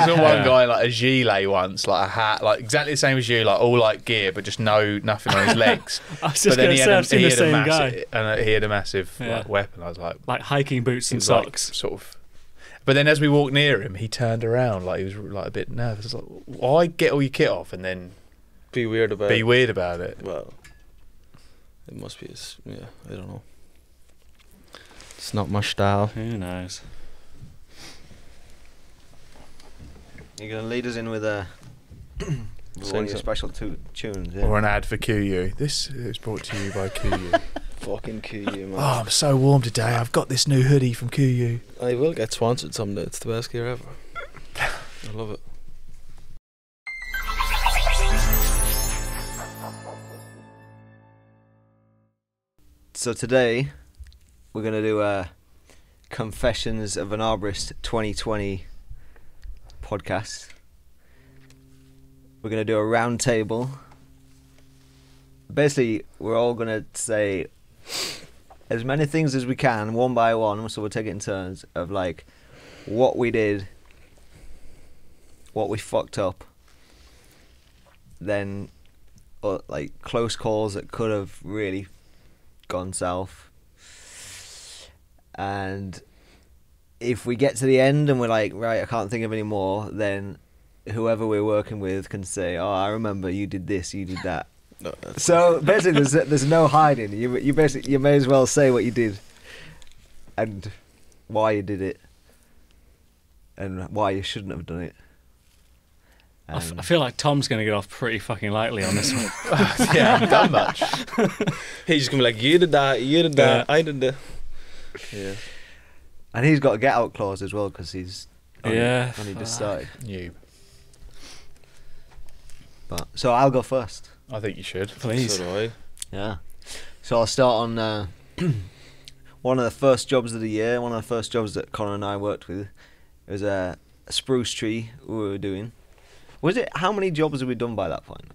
I saw one guy in like a gilet once, like a hat, like exactly the same as you, like all like gear, but just nothing on his legs. I was just going to say, I've seen the same guy. And he had a massive like, weapon. I was like hiking boots and socks, like, sort of. But then as we walked near him, he turned around like he was like a bit nervous. I was like, why get all your kit off and then be weird about it? Well, it must be. Yeah, I don't know. It's not my style. Who knows? You're going to lead us in with one of your special tunes, yeah? Or an ad for QU. This is brought to you by QU. Fucking QU, man. Oh, I'm so warm today. I've got this new hoodie from QU. I will get sponsored someday. It's the best gear ever. I love it. So today, we're going to do Confessions of an Arborist 2020 podcast. We're going to do a round table. Basically, we're all going to say as many things as we can, one by one, so we'll take it in turns, of like what we did, what we fucked up, then like close calls that could have really gone south. And if we get to the end and we're like, right, I can't think of any more, then whoever we're working with can say, oh, I remember you did this, you did that. No, so basically there's no hiding. You may as well say what you did and why you did it and why you shouldn't have done it. I feel like Tom's going to get off pretty fucking lightly on this one. Yeah, I haven't done much. He's just going to be like, you did that, I did that. Yeah. And he's got a get out clause as well because he's only just started. You. But so I'll go first. I think you should. Please. So do I. Yeah. So I'll start on one of the first jobs of the year, one of the first jobs that Conor and I worked with. It was a spruce tree we were doing. Was it, how many jobs had we done by that point?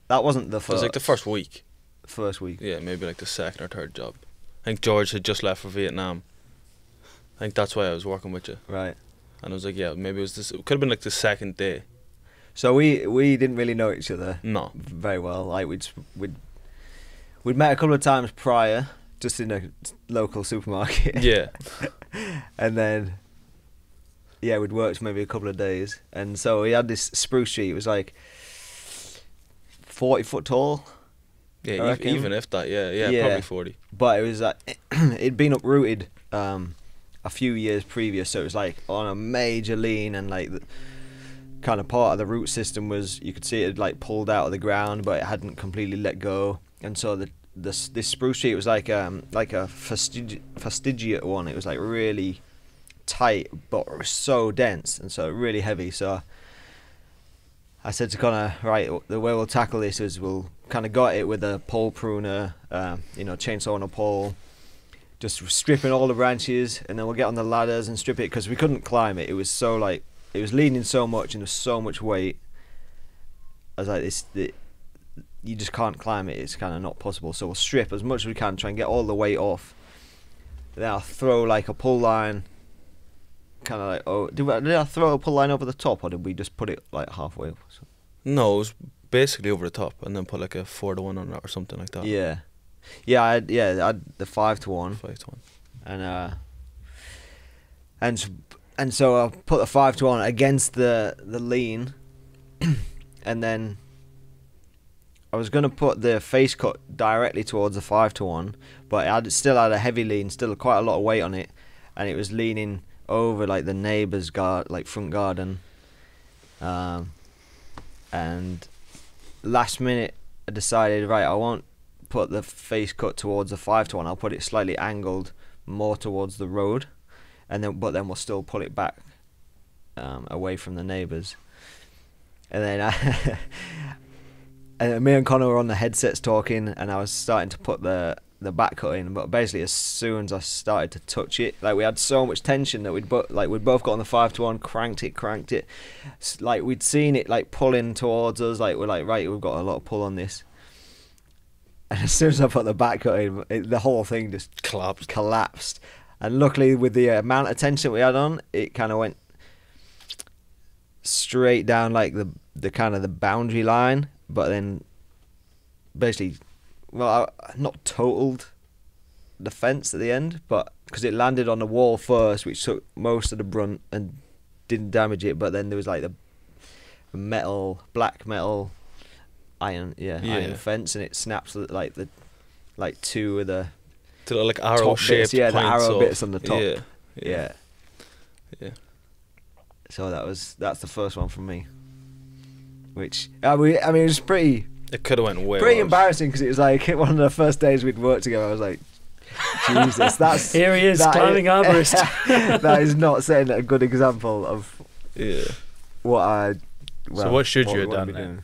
That wasn't the first. It was like the first week. First week. Yeah, maybe like the second or third job. I think George had just left for Vietnam. I think that's why I was working with you. Right. And I was like, yeah, maybe it was this. It could have been like the second day. So we didn't really know each other. No. Very well. Like we'd met a couple of times prior, just in a local supermarket. Yeah. And then, yeah, we'd worked maybe a couple of days, and so we had this spruce tree. It was like 40 foot tall. Yeah, even if that, yeah, probably 40. But it was like it'd been uprooted a few years previous, so it was like on a major lean, and like the kind of part of the root system was, you could see it had like pulled out of the ground, but it hadn't completely let go, and so this spruce tree was like a fastigiate one. It was like really tight, but it was so dense and so really heavy. So I said to Conor, right, the way we'll tackle this is we'll kind of got it with a pole pruner, chainsaw on a pole, just stripping all the branches, and then we'll get on the ladders and strip it, because we couldn't climb it. It was so like, it was leaning so much and there's so much weight. I was like, you just can't climb it. It's kind of not possible. So we'll strip as much as we can, try and get all the weight off. Then I'll throw like a pull line, kind of like, did I throw a pull line over the top, or did we just put it like halfway up? So? No, it was basically over the top, and then put like a 4-to-1 on it or something like that. Yeah, I had the 5-to-1. 5-to-1. And so I put the 5-to-1 against the lean, and then I was going to put the face cut directly towards the 5-to-1, but it still had a heavy lean, still quite a lot of weight on it, and it was leaning over like the neighbour's front garden. And last minute I decided, right, I won't put the face cut towards the 5-to-1, I'll put it slightly angled more towards the road, but then we'll still pull it back away from the neighbours. And then and me and Conor were on the headsets talking, and I was starting to put the back cut in, but basically as soon as I started to touch it, like we had so much tension that we'd both got on the 5-to-1, cranked it, like we'd seen it like pulling towards us, like we're like, right, we've got a lot of pull on this. And as soon as I put the back cut in, the whole thing just collapsed. And luckily, with the amount of tension we had on, it kind of went straight down like the kind of the boundary line, but then basically, well, I not totaled the fence at the end, but because it landed on the wall first, which took most of the brunt and didn't damage it. But then there was like the black metal iron fence, and it snaps like two of the like arrow top shaped bits, the arrow off. bits on the top. Yeah. So that's the first one from me. Which I mean, it was pretty It could have went way pretty worse. embarrassing because it was like one of the first days we'd worked together. I was like, Jesus, that's Here he is, that climbing Arborist. that is not setting a good example of Yeah. what I. Well, So what should what you have we wanna done be then?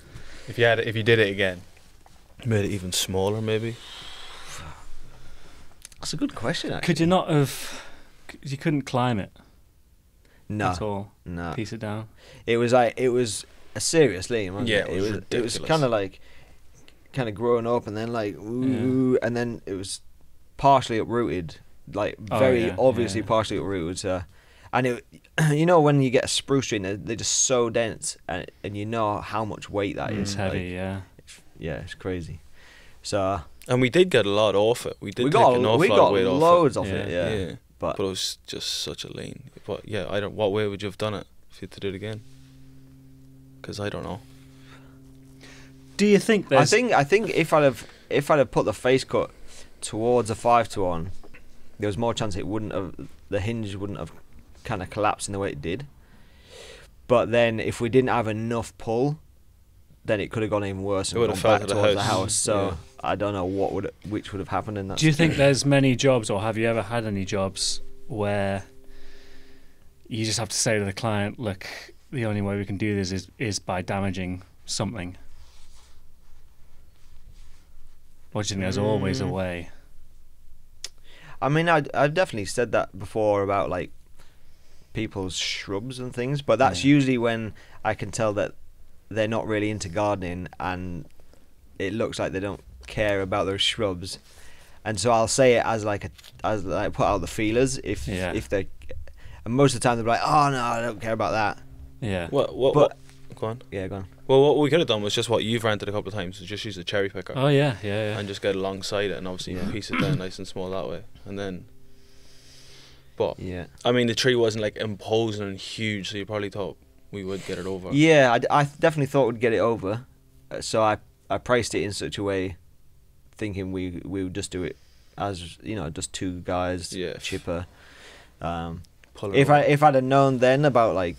doing. If you did it again? Made it even smaller, maybe. That's a good question. Actually. Could you not have? You couldn't climb it No, at all. no. Piece it down. It was a serious lean, wasn't Yeah, it? it was It was ridiculous. kind of growing up, and then like ooh, and then it was partially uprooted, like Oh, very yeah, obviously yeah. partially uprooted. So, and it, you know, when you get a spruce tree, they're just so dense, and you know how much weight that is. It's heavy, like, yeah. yeah, it's crazy. So And we did get a lot off it. We did we take got an awful we lot got of weight loads off off it, Yeah. it. yeah. Yeah. But But it was just such a lean. But yeah, I don't. What way would you have done it if you had to do it again? Because I don't know. Do you think there's? I think if I'd have put the face cut towards a 5-1, there was more chance the hinge wouldn't have kind of collapsed in the way it did. But then if we didn't have enough pull, then it could have gone even worse and It would gone have fell back to the towards the house. house. So Yeah. I don't know which would have happened in that. Do you think there's many jobs, or have you ever had any jobs where you just have to say to the client, "Look, the only way we can do this is by damaging something"? Or do you think there's always a way? I mean, I've definitely said that before about like people's shrubs and things, but that's Yeah. usually when I can tell that they're not really into gardening and it looks like they don't care about those shrubs, and so I'll say it as like put out the feelers if they, and most of the time they're like, oh no, I don't care about that. Yeah. What? Go on. Yeah, go on. Well, what we could have done was just what you've rented a couple of times, is just use a cherry picker Oh yeah, yeah. and just get alongside it, and obviously Yeah. piece it down nice and small that way, and then. But Yeah. I mean, the tree wasn't like imposing and huge, so you probably thought we would get it over. Yeah, I definitely thought we'd get it over, so I priced it in such a way, thinking we would just do it as, you know, just two guys, Yeah. chipper. Pull it If over. I'd have known then about like,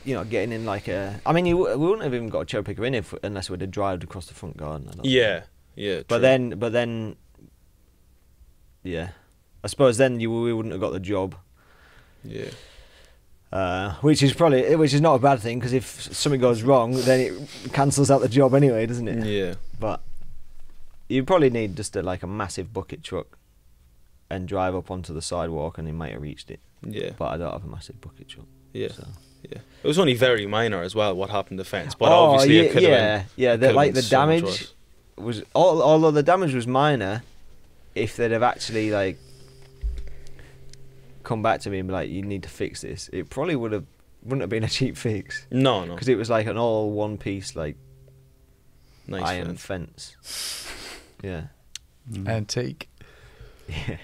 you know, getting in like a, I mean, we wouldn't have even got a cherry picker in unless we'd have drived across the front garden. I don't Yeah. think. True. But then, yeah, I suppose then we wouldn't have got the job. Yeah. Which is not a bad thing, because if something goes wrong, then it cancels out the job anyway, doesn't it? Yeah. But you probably need just a massive bucket truck and drive up onto the sidewalk, and you might have reached it. Yeah. But I don't have a massitive bucket truck. Yeah. So. Yeah. It was only very minor as well what happened to the fence, but obviously it could have been. The damage was although the damage was minor, if they'd have actually like come back to me and be like, you need to fix this, it probably wouldn't have been a cheap fix, No. because it was like an all one piece like Nice iron fence. fence. Yeah. Antique. Yeah.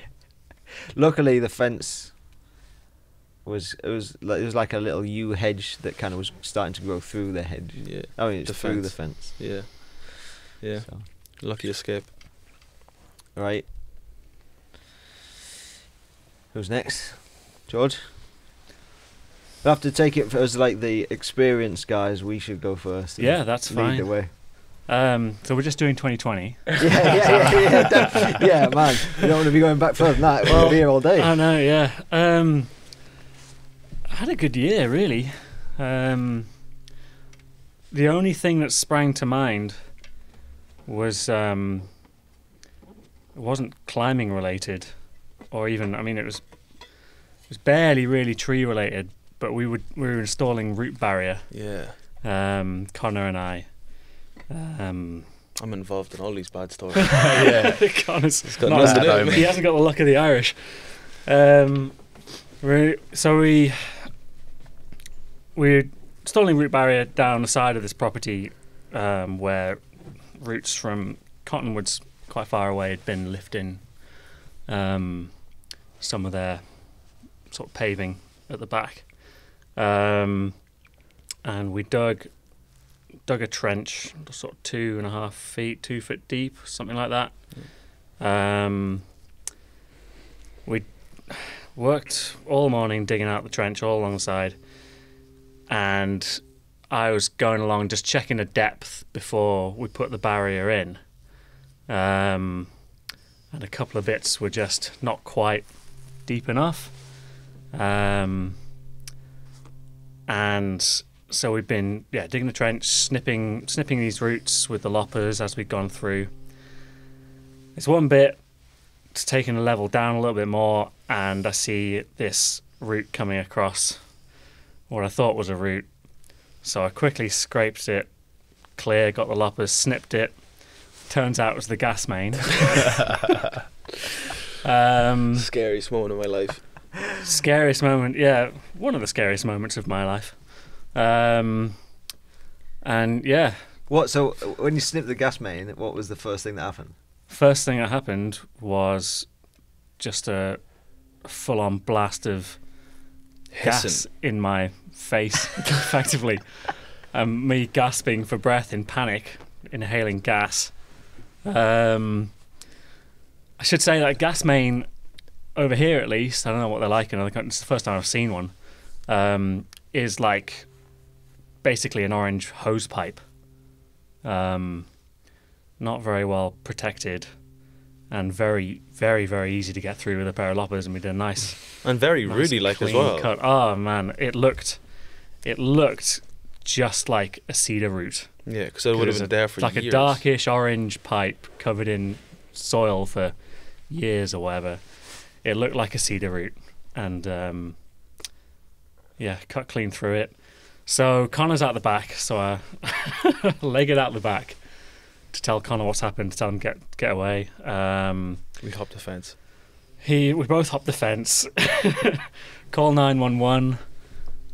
Luckily, the fence was like a little yew hedge that kind of was starting to grow through the hedge. Yeah. I mean, it's The through the fence. fence. Yeah. Yeah. So, Lucky escape. right. Who's next? George? We'll have to take it as like the experienced guys. We should go first. and Yeah, that's lead the fine. way. So we're just doing 2020. Yeah, man. You don't want to be going back further than that. We'll be here all day. I know, yeah. I had a good year, really. The only thing that sprang to mind was it wasn't climbing related, or even, I mean, it was barely really tree related. But we were installing root barrier. Yeah. Conor and I. I'm involved in all these bad stories. Yeah. Connor's got not nothing as- to do with he hasn't got the luck of the Irish. We installing root barrier down the side of this property, where roots from cottonwoods quite far away had been lifting some of their sort of paving at the back, and we dug a trench, sort of 2.5 feet, 2 foot deep, something like that. We worked all morning digging out the trench all along the side, and I was going along just checking the depth before we put the barrier in, and a couple of bits were just not quite deep enough, and so we've been digging the trench, snipping these roots with the loppers as we've gone through. There's one bit it's taken the level down a little bit more, and I see this root coming across what I thought was a root. So I quickly scraped it clear, got the loppers, snipped it. Turns out it was the gas main. Scariest moment of my life. Scariest moment, yeah. One of the scariest moments of my life. And yeah. What? So when you snipped the gas main, what was the first thing that happened? First thing that happened was just a full-on blast of gas in my face, effectively. Me gasping for breath in panic, inhaling gas. I should say that gas main over here, at least, I don't know what they're like in other countries, it's the first time I've seen one, is like basically an orange hose pipe. Not very well protected, and very, very, very easy to get through with a pair of loppers, and we did a nice and very rooty like as well. Cut. Oh man, it looked just like a cedar root. Yeah, because it would have been there for like years. A darkish orange pipe covered in soil for years or whatever. It looked like a cedar root, and cut clean through it. So Conor's out the back, so I leg it out the back to tell Conor what's happened, to tell him get away. We hopped the fence. We both hopped the fence. Call 911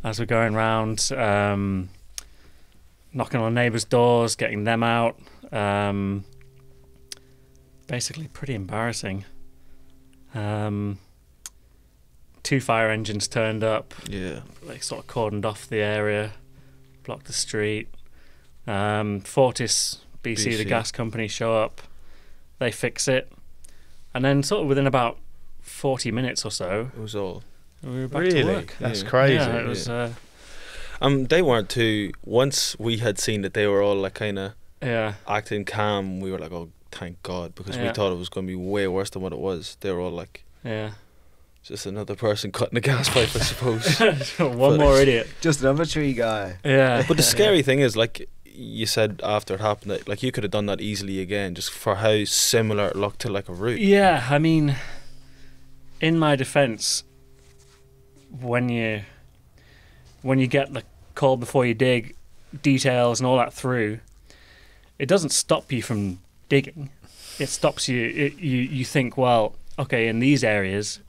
as we're going round, knocking on neighbours' doors, getting them out. Basically pretty embarrassing. 2 fire engines turned up. Yeah. They sort of cordoned off the area, blocked the street. Fortis BC, the gas company, show up. They fix it. And then sort of within about 40 minutes or so, It was all. we were back to work. That's crazy. Yeah, it was... They weren't too. Once we had seen that they were all like kind of acting calm, we were like, "Oh, thank God," because we thought it was going to be way worse than what it was. They were all like, just another person cutting a gas pipe, I suppose. One more idiot. Just another tree guy. Yeah. But the scary thing is, like you said after it happened, that like you could have done that easily again, just for how similar it looked to like a root. Yeah, I mean, in my defence, when you get the call before you dig details and all that through, it doesn't stop you from digging. It stops you. You think, well, okay, in these areas,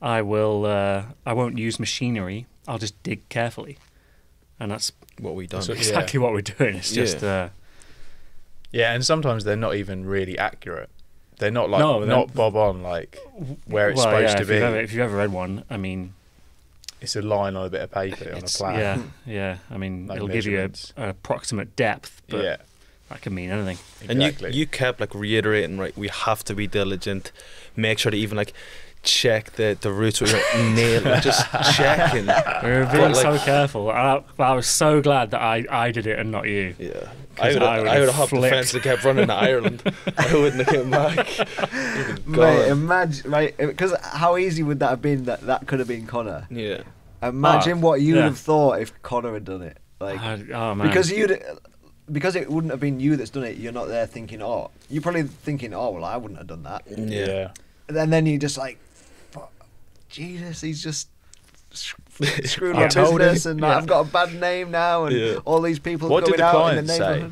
I won't use machinery. I'll just dig carefully, and that's What we done. exactly what we're doing. It's just and sometimes they're not even really accurate. They're not like not bob on like where it's supposed to be. If you've ever read one, I mean, it's a line on a bit of paper on a plan. Yeah. I mean, Like it'll give you an approximate depth, but that can mean anything. Exactly. And you kept like reiterating, right? We have to be diligent. Make sure to even like check the roots with your nail, just checking. We were being so careful. I was so glad that I did it and not you. Yeah, I 'Cause would have hopped the flipped. fence and kept running to Ireland. I wouldn't have came back. Mate, imagine, right? Because how easy would that have been? That could have been Conor. Yeah. Imagine what you would have thought if Conor had done it. Like, Oh man. because it wouldn't have been you that's done it. You're not there thinking, oh, you're probably thinking, oh, well, I wouldn't have done that. Yeah. And then you just like, fuck, Jesus, he's just screwed I my told business, him. and Yeah. I've got a bad name now, and all these people What going did the out in client the say?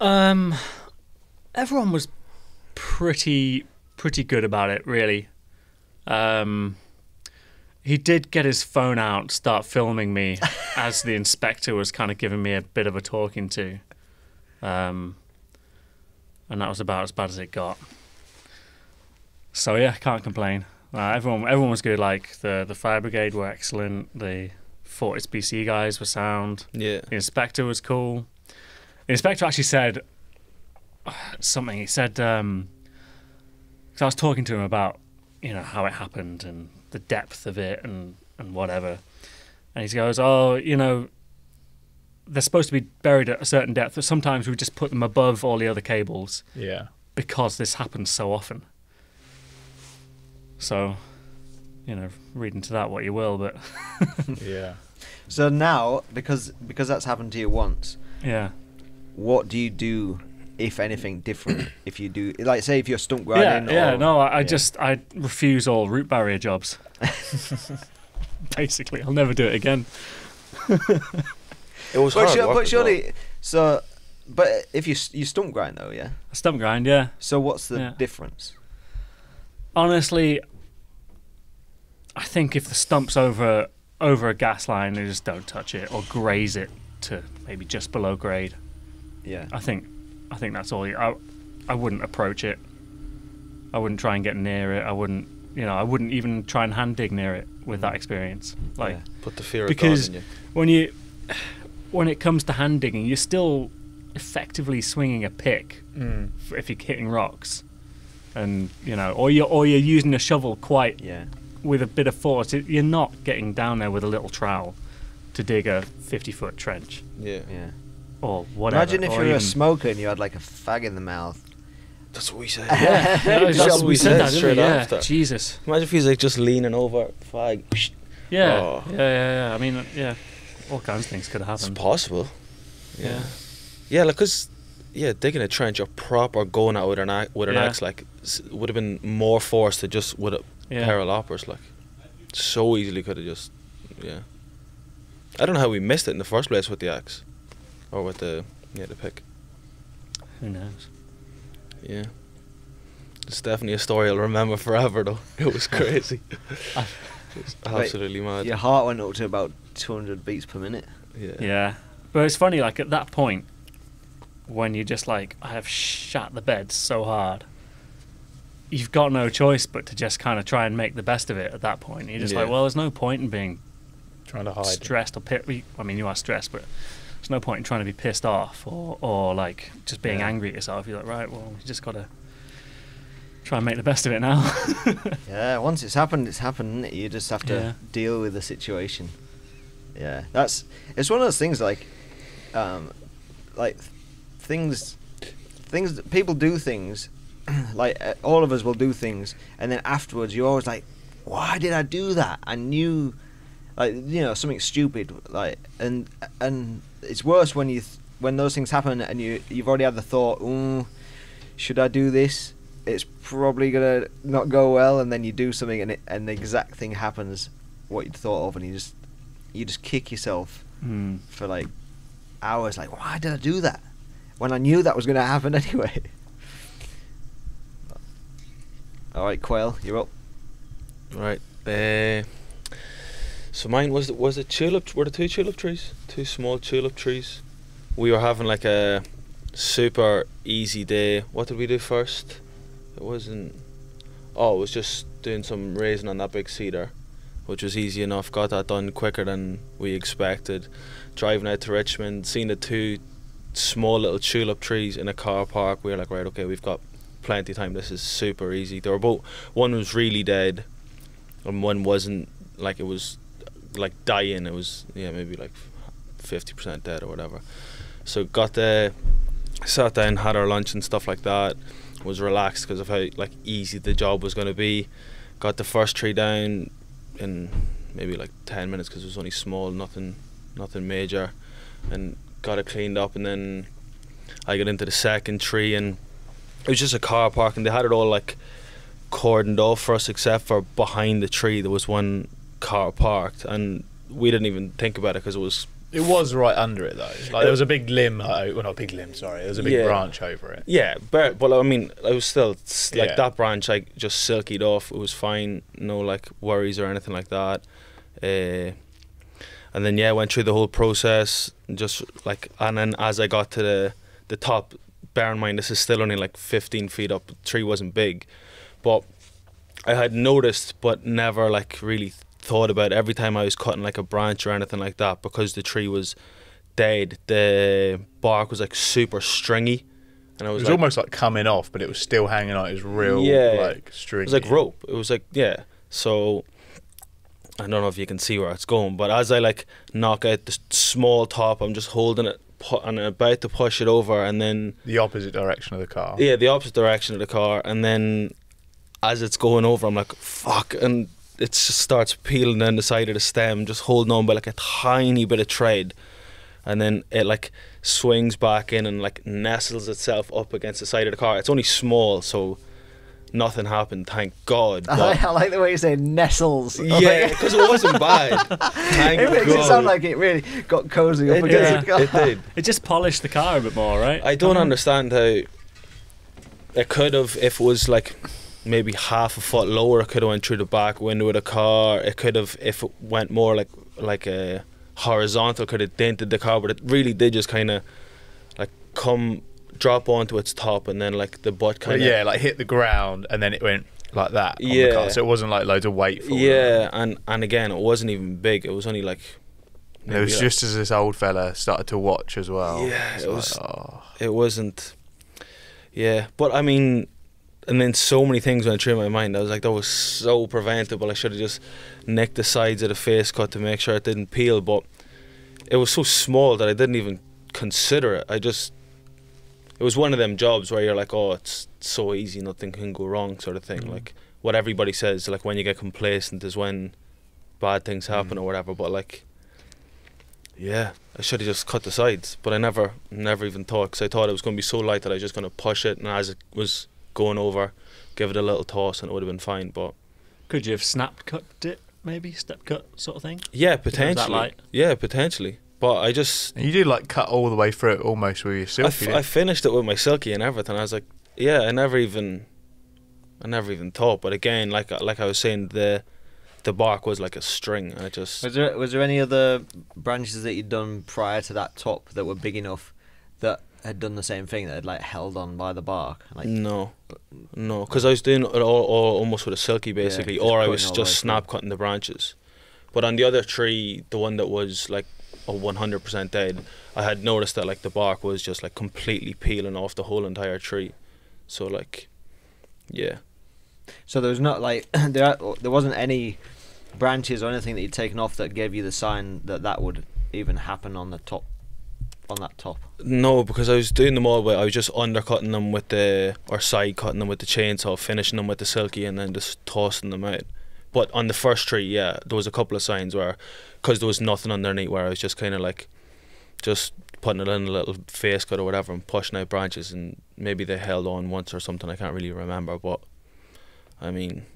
neighbourhood. Everyone was pretty good about it, really. He did get his phone out, start filming me as the inspector was kind of giving me a bit of a talking to. And that was about as bad as it got. So yeah, can't complain. Everyone was good. Like the fire brigade were excellent. The Fortis BC guys were sound. Yeah. The inspector was cool. The inspector actually said something. He said, because I was talking to him about, how it happened and the depth of it and whatever. And he goes, oh, they're supposed to be buried at a certain depth, but sometimes we just put them above all the other cables. Yeah. Because this happens so often. So, read into that what you will, but Yeah. So now, because that's happened to you once, yeah. what do you do, if anything, different? If you do, like, say, if you're stump grinding. I refuse all root barrier jobs. Basically, I'll never do it again. It was hard work but as surely, well. so, but if you stump grind though, yeah. A stump grind, yeah. So what's the difference? Honestly, I think if the stump's over a gas line, you just don't touch it or graze it to maybe just below grade. Yeah. I think that's all. I wouldn't approach it. I wouldn't try and get near it. I wouldn't even try and hand dig near it with that experience. Like, put the fear because of God in you. when it comes to hand digging, you're still effectively swinging a pick if you're hitting rocks, and or you're using a shovel with a bit of force. You're not getting down there with a little trowel to dig a 50-foot trench. Yeah. Or whatever. Imagine if you were a smoker and you had like a fag in the mouth. That's what we said. Yeah, that's what we said. Straight after. Jesus. Imagine if he's like just leaning over, fag. Yeah. Oh. Yeah. I mean, all kinds of things could have It's happened. possible. Yeah. Yeah, like, cause digging a trench or proper going out with an axe, like, would have been more force to just with a pair of loppers, like, so easily could have just, I don't know how we missed it in the first place with the axe, or with the pick. Who knows? Yeah, it's definitely a story I'll remember forever, though. It was crazy. It was absolutely mad. Your heart went up to about 200 beats per minute. Yeah, but it's funny. Like at that point, when you're just like, I have shat the bed so hard, you've got no choice but to just kind of try and make the best of it. At that point, you're just like, well, there's no point in being trying to hide, stressed or I mean, you are stressed, but there's no point in trying to be pissed off or like just being angry at yourself. You're like, right, well, you just gotta try and make the best of it now. Yeah, once it's happened, it's happened. You just have to deal with the situation. Yeah, it's one of those things like things people do things like all of us will do things, and then afterwards you're always like, why did I do that? I knew, like, something stupid, like, and it's worse when when those things happen and you've already had the thought, should I do this? It's probably gonna not go well, and then you do something and the exact thing happens what you'd thought of, and you just kick yourself for like hours, like, why did I do that when I knew that was going to happen anyway? Alright, Quail, you're up. Right. So mine was it tulip? Were the two tulip trees? Two small tulip trees. We were having like a super easy day. What did we do first? It wasn't. Oh, it was just doing some raising on that big cedar, which was easy enough. Got that done quicker than we expected. Driving out to Richmond, seeing the two small little tulip trees in a car park, we were like, right, okay, we've got plenty of time. This is super easy. They were both. One was really dead, and one wasn't. Like, it was like dying. It was maybe like 50% dead or whatever. So got there, sat down, had our lunch and stuff like that. Was relaxed because of how like easy the job was going to be. Got the first tree down in maybe like 10 minutes because it was only small, nothing major, and got it cleaned up. And then I got into the second tree, and it was just a car park, and they had it all like cordoned off for us except for behind the tree there was one car parked, and we didn't even think about it because it It was right under it though. Like there was a big limb. Well, not a big limb. Sorry, there was a big branch over it. Yeah, but I mean, I was still like that branch. I just silkied off. It was fine. No like worries or anything like that. And then I went through the whole process. Just like, and then as I got to the top, bear in mind this is still only like 15 feet up. The tree wasn't big, but I had noticed, but never like really thought about it. Every time I was cutting like a branch or anything like that, because the tree was dead, the bark was like super stringy, and it was like, almost like coming off, but it was still hanging on. It was real like stringy. It was like rope. It was like So I don't know if you can see where it's going, but as I like knock out the small top, I'm just holding it and I'm about to push it over, and then the opposite direction of the car. Yeah, the opposite direction of the car, and then as it's going over, I'm like, fuck, and it just starts peeling down the side of the stem, just holding on by like a tiny bit of thread, and then it like swings back in and like nestles itself up against the side of the car. It's only small, so nothing happened, thank God. I like the way you say nestles. Yeah, because it wasn't bad. Thank it makes God. it sound like it really got cozy up against the car. It did. It just polished the car a bit more, right? I don't understand how it could have, if it was like maybe half a foot lower, it could have went through the back window of the car. It could have, if it went more like a horizontal, could have dented the car, but it really did just kind of like drop onto its top, and then like the butt kind of like hit the ground, and then it went like that on the car. So it wasn't like loads of weight for it. And again, it wasn't even big. It was only like it was just as this old fella started to watch as well. Yeah, it wasn't. Yeah, but I mean, and then so many things went through my mind. I was like, that was so preventable. I should have just nicked the sides of the face cut to make sure it didn't peel. But it was so small that I didn't even consider it. It was one of them jobs where you're like, oh, it's so easy, nothing can go wrong, sort of thing. Like what everybody says, like when you get complacent is when bad things happen or whatever. But like, I should have just cut the sides. But I never even thought, because I thought it was going to be so light that I was just going to push it, and as it was going over, give it a little toss, and it would have been fine. But could you have snap cut it, maybe step cut sort of thing? Yeah, potentially. Yeah, potentially. But I just... And you did like cut all the way through it almost with your silky. I finished it with my silky and everything. I was like, I never even thought. But again, like I was saying, the bark was like a string. I just... Was there any other branches that you'd done prior to that top that were big enough that had done the same thing, that had like held on by the bark? Like, no, because I was doing it all almost with a silky basically, or I was just snap cutting the branches. But on the other tree, the one that was like 100% dead, I had noticed that like the bark was just like completely peeling off the whole entire tree. So like, so there was not like there wasn't any branches or anything that you'd taken off that gave you the sign that would even happen on the top. On that top? No, because I was doing them all, but I was just undercutting them with or side cutting them with the chainsaw, finishing them with the silky, and then just tossing them out. But on the first tree, there was a couple of signs where, because there was nothing underneath, where I was just kind of like, just putting it in a little face cut or whatever and pushing out branches, and maybe they held on once or something. I can't really remember, but I mean,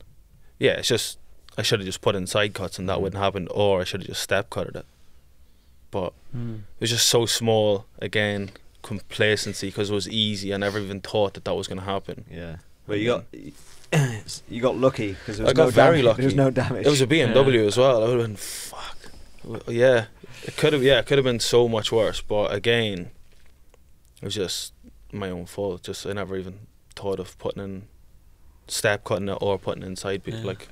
it's just I should have just put in side cuts and that wouldn't happen, or I should have just step cutted it. But it was just so small, again, complacency, because it was easy. I never even thought that was going to happen. Yeah, but you got lucky, because I got very lucky. There was no damage. It was a BMW as well. I would have been fuck. Yeah, it could have been so much worse. But again, it was just my own fault. Just I never even thought of putting in step cutting it or putting inside. Like,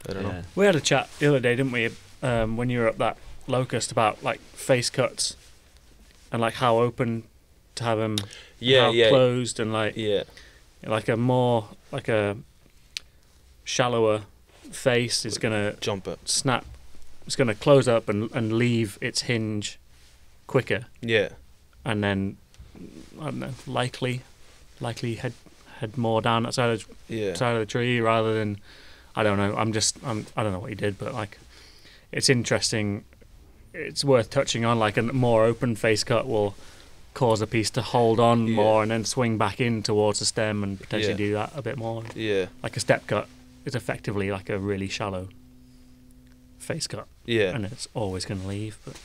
I don't know. We had a chat the other day, didn't we? When you were up that Locust, about like face cuts and like how open to have them, how closed, and like like a more like a shallower face is gonna jump it, snap. It's gonna close up and leave its hinge quicker. Yeah, and then I don't know, likely head more down that side of the tree rather than I don't know. I don't know what he did, but like it's interesting. It's worth touching on. Like a more open face cut will cause a piece to hold on more and then swing back in towards the stem and potentially do that a bit more. Yeah. Like a step cut is effectively like a really shallow face cut. Yeah. And it's always going to leave. But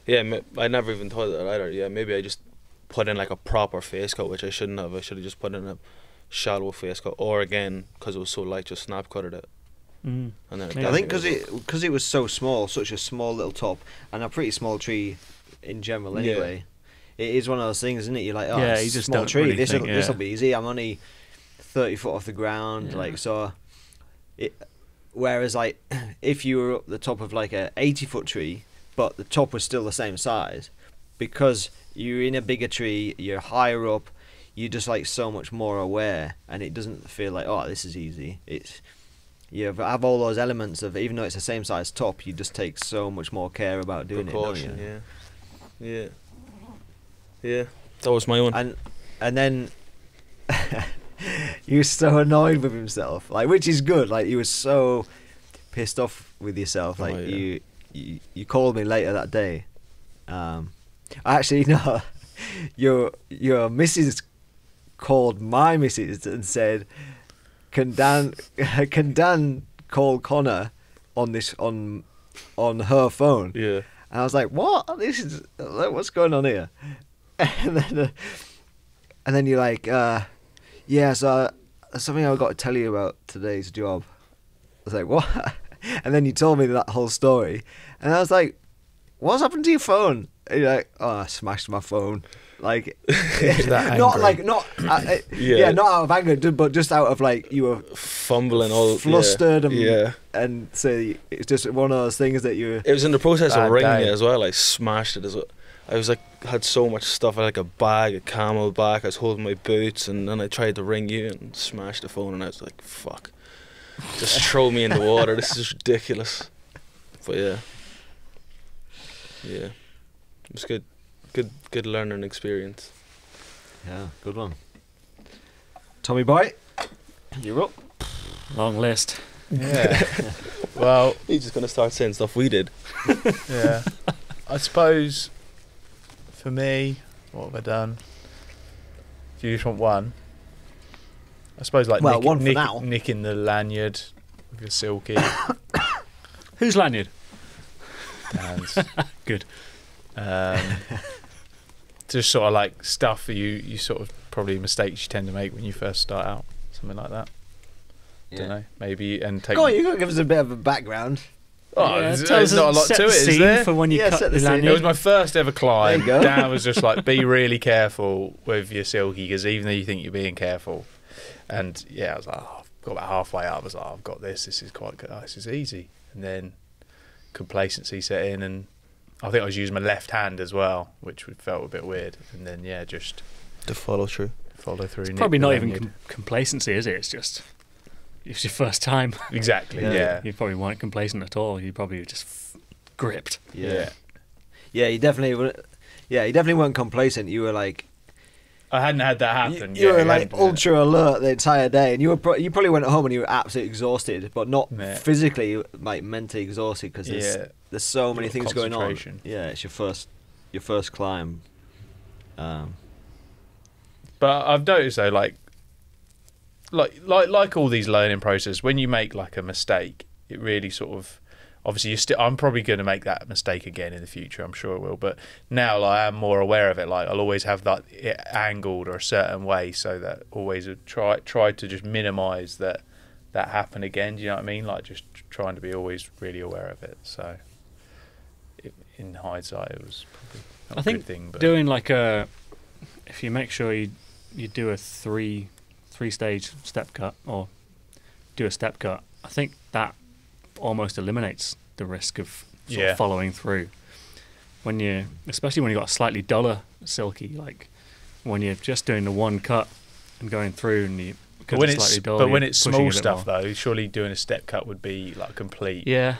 I never even thought of that either. Yeah, maybe I just put in like a proper face coat, which I shouldn't have. I should have just put in a shallow face coat, or again, because it was so light, just snap cutted it. And then I think because it was so small, such a small little top, and a pretty small tree in general anyway. It is one of those things, isn't it? You're like, oh, it's you a just small don't tree. really This will be easy. I'm only 30 foot off the ground, like so. Whereas like if you were up the top of like a 80-foot tree, but the top was still the same size, because you're in a bigger tree, you're higher up, you're just like so much more aware, and it doesn't feel like, oh, this is easy. It's you have all those elements of, even though it's the same size top, you just take so much more care about doing precaution, it. Yeah. That was my own. And then he was so annoyed with himself, like, which is good. Like, you were so pissed off with yourself. Like, you called me later that day. Actually, no, your missus called my missus and said, Can Dan call Conor on her phone? Yeah. And I was like, what? What's going on here? And then you're like, yeah, so something I've got to tell you about today's job. I was like, what? And then you told me that whole story, and I was like, what's happened to your phone? And you're like, oh, I smashed my phone. Like, not out of anger, but just out of like, you were fumbling, all flustered, and so it's just one of those things that you. It was in the process of ringing it as well. I smashed it as well. I was like, had so much stuff. I had like a bag, a camel back. I was holding my boots, and then I tried to ring you and smashed the phone. And I was like, fuck, just throw me in the water. This is ridiculous. But yeah, it was good. Good learning experience. Yeah, good one. Tommy boy, you're up. Long list. Yeah. Well, he's just gonna start saying stuff we did. Yeah. I suppose for me, what have I done? If you just want one, I suppose like nicking the lanyard with your silky. Whose lanyard? Dan's. Good. Just sort of like stuff you sort of probably mistakes you tend to make when you first start out, something like that. Don't know, maybe, and take. Go on, you got to give us a bit of a background. Oh, there's not a lot to it, is there? For when you cut the lanyard. It was my first ever climb. Dan was just like, be really careful with your silky, because even though you think you're being careful, and I was like, I've got about halfway up. I was like, I've got this. This is quite good. This is easy. And then complacency set in, and I think I was using my left hand as well, which felt a bit weird. And then just to follow through. It's probably not even complacency, is it? It's just it's your first time. Exactly. Yeah. You probably weren't complacent at all. You probably just gripped. Yeah. You definitely weren't complacent. You were like, I hadn't had that happen. You were like ultra alert the entire day, and you probably went home and you were absolutely exhausted, but not physically, like mentally exhausted, because there's so many things going on. Yeah, it's your first climb. But I've noticed though, like all these learning processes, when you make like a mistake, it really sort of, obviously I'm probably going to make that mistake again in the future, I'm sure it will, but now I am more aware of it. Like, I'll always have that it angled or a certain way, so that always try to just minimize that happen again. Do you know what I mean? Like, just trying to be always really aware of it. So in hindsight, it was probably not a good thing, but doing like if you make sure you do a three-stage step cut, or do a step cut, I think that almost eliminates the risk of sort of following through. Especially when you've got a slightly duller silky, like when you're just doing the one cut and going through, and when it's small stuff though, surely doing a step cut would be like complete. Yeah.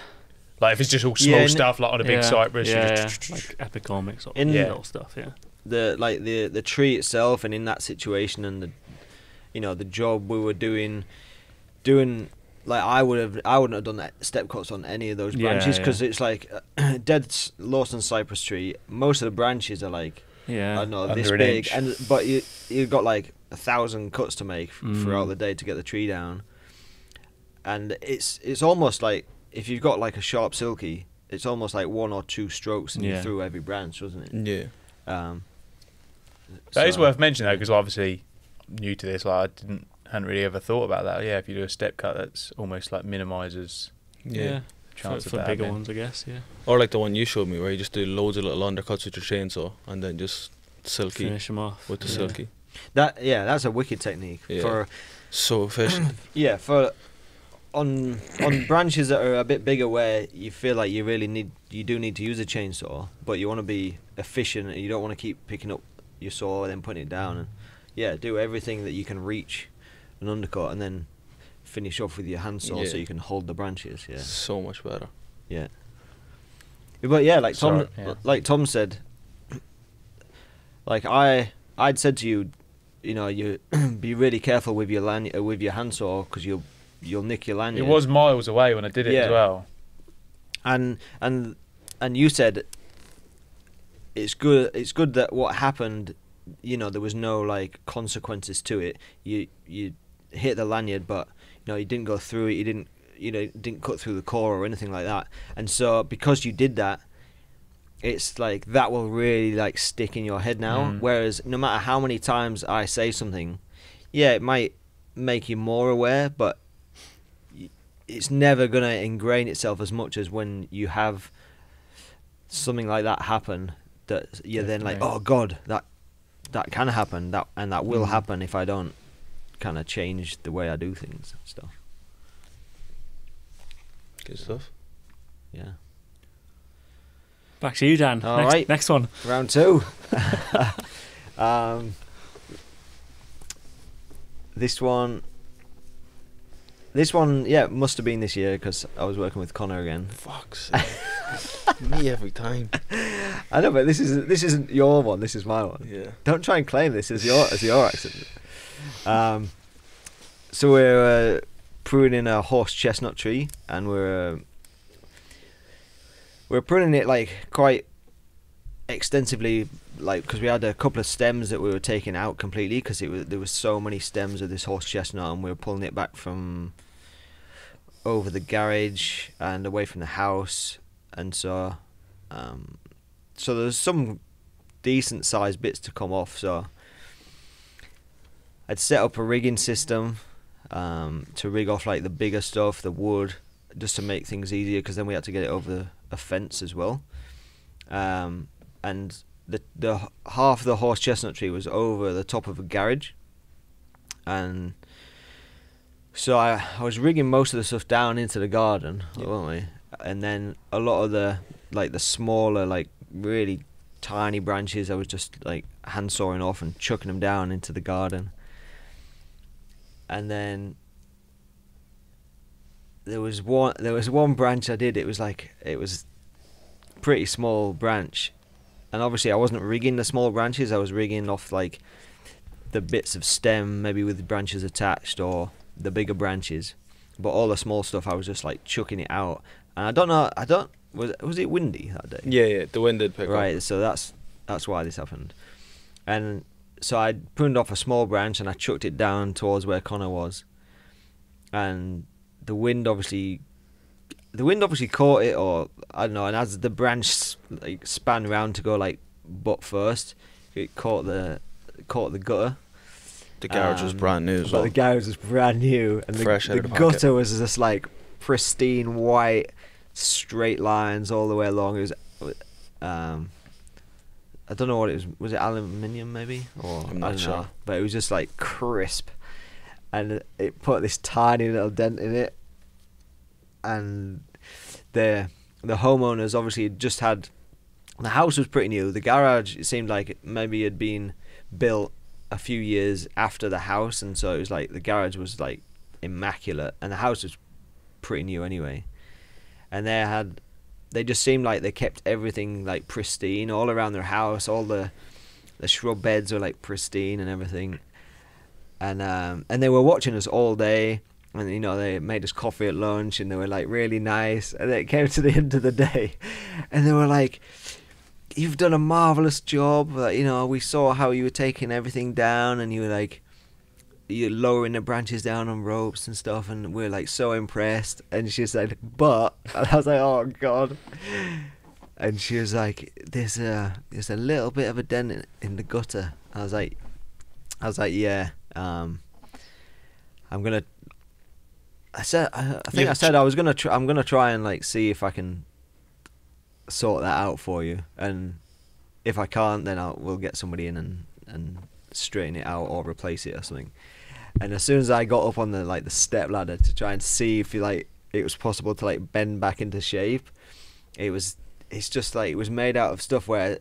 Like if it's just all small stuff, like on a big cypress, like epicomics or little stuff. Yeah. The tree itself, and in that situation, and the job we were doing. Like, I wouldn't have done that step cuts on any of those branches, because it's like dead Lawson cypress tree. Most of the branches are like I don't know, this big, but you've got like 1,000 cuts to make throughout the day to get the tree down, and it's almost like if you've got like a sharp silky, it's almost like 1 or 2 strokes and you're through every branch, wasn't it? Yeah. That is worth mentioning though, because obviously I'm new to this, like hadn't really ever thought about that. Yeah, if you do a step cut, that's almost like minimises chance for bigger ones, I guess. Yeah. Or like the one you showed me, where you just do loads of little undercuts with your chainsaw and then just silky finish them off with the silky. That's a wicked technique for so efficient. for on branches that are a bit bigger, where you feel like you do need to use a chainsaw, but you want to be efficient and you don't want to keep picking up your saw and then putting it down, and do everything that you can reach an undercut and then finish off with your handsaw so you can hold the branches. So much better. But like Tom said, like I'd said to you, you be really careful with your with your handsaw, because you'll nick your lanyard. It was miles away when I did it as well. And you said it's good that what happened, there was no like consequences to it. You hit the lanyard, but you didn't go through it. You didn't cut through the core or anything like that. And so because you did that, it's like that will really like stick in your head now. Whereas no matter how many times I say something, it might make you more aware, but it's never gonna ingrain itself as much as when you have something like that happen, that you're then like, oh god, that can happen, that will happen if I don't kind of change the way I do things and stuff. Good stuff. Yeah. Back to you, Dan. All right. Next one. Round 2. This one, must have been this year, because I was working with Conor again. Fuck's sake. Me every time. I know, but this isn't your one. This is my one. Yeah. Don't try and claim this as your accident. So we're pruning a horse chestnut tree, and we're pruning it like quite extensively, like, because we had a couple of stems that we were taking out completely, because there was so many stems of this horse chestnut, and we were pulling it back from over the garage and away from the house, and so there's some decent sized bits to come off. So I'd set up a rigging system to rig off like the bigger stuff, the wood, just to make things easier, because then we had to get it over a fence as well. And the half of the horse chestnut tree was over the top of a garage, and so I was rigging most of the stuff down into the garden, weren't we? And then a lot of the smaller, like really tiny branches, I was just like hand sawing off and chucking them down into the garden. And then there was one branch I did. It was pretty small branch, and obviously I wasn't rigging the small branches. I was rigging off like the bits of stem, maybe with the branches attached, or the bigger branches. But all the small stuff, I was just like chucking it out. And I don't know. Was it windy that day? Yeah. The wind did pick up. Right. So that's why this happened. And so I pruned off a small branch and I chucked it down towards where Conor was, and the wind obviously caught it, or I don't know. And as the branch like span around to go like butt first, it caught the gutter. The garage was brand new as well. The garage was brand new, and the gutter was just like pristine white, straight lines all the way along. It was I don't know what it was. Was it aluminium maybe? Or I'm not sure. Know. But it was just like crisp, and it put this tiny little dent in it. And the homeowners obviously just had, the house was pretty new. The garage, it seemed like maybe had been built a few years after the house, and so it was like the garage was like immaculate, and the house was pretty new anyway. And they just seemed like they kept everything like pristine all around their house. All the shrub beds were like pristine and everything. And they were watching us all day, and they made us coffee at lunch, and they were like really nice. And then it came to the end of the day, and they were like, "You've done a marvelous job. We saw how you were taking everything down, and you were like, you're lowering the branches down on ropes and stuff, and we're like so impressed. And she said, but, and I was like, oh God. And she was like, there's a little bit of a dent in the gutter. I was like, yeah. I'm gonna. I said I was gonna. I'm gonna try and like see if I can sort that out for you, and if I can't, then we'll get somebody in and straighten it out or replace it or something. And as soon as I got up on the step ladder to try and see if it was possible to like bend back into shape, it's just like it was made out of stuff where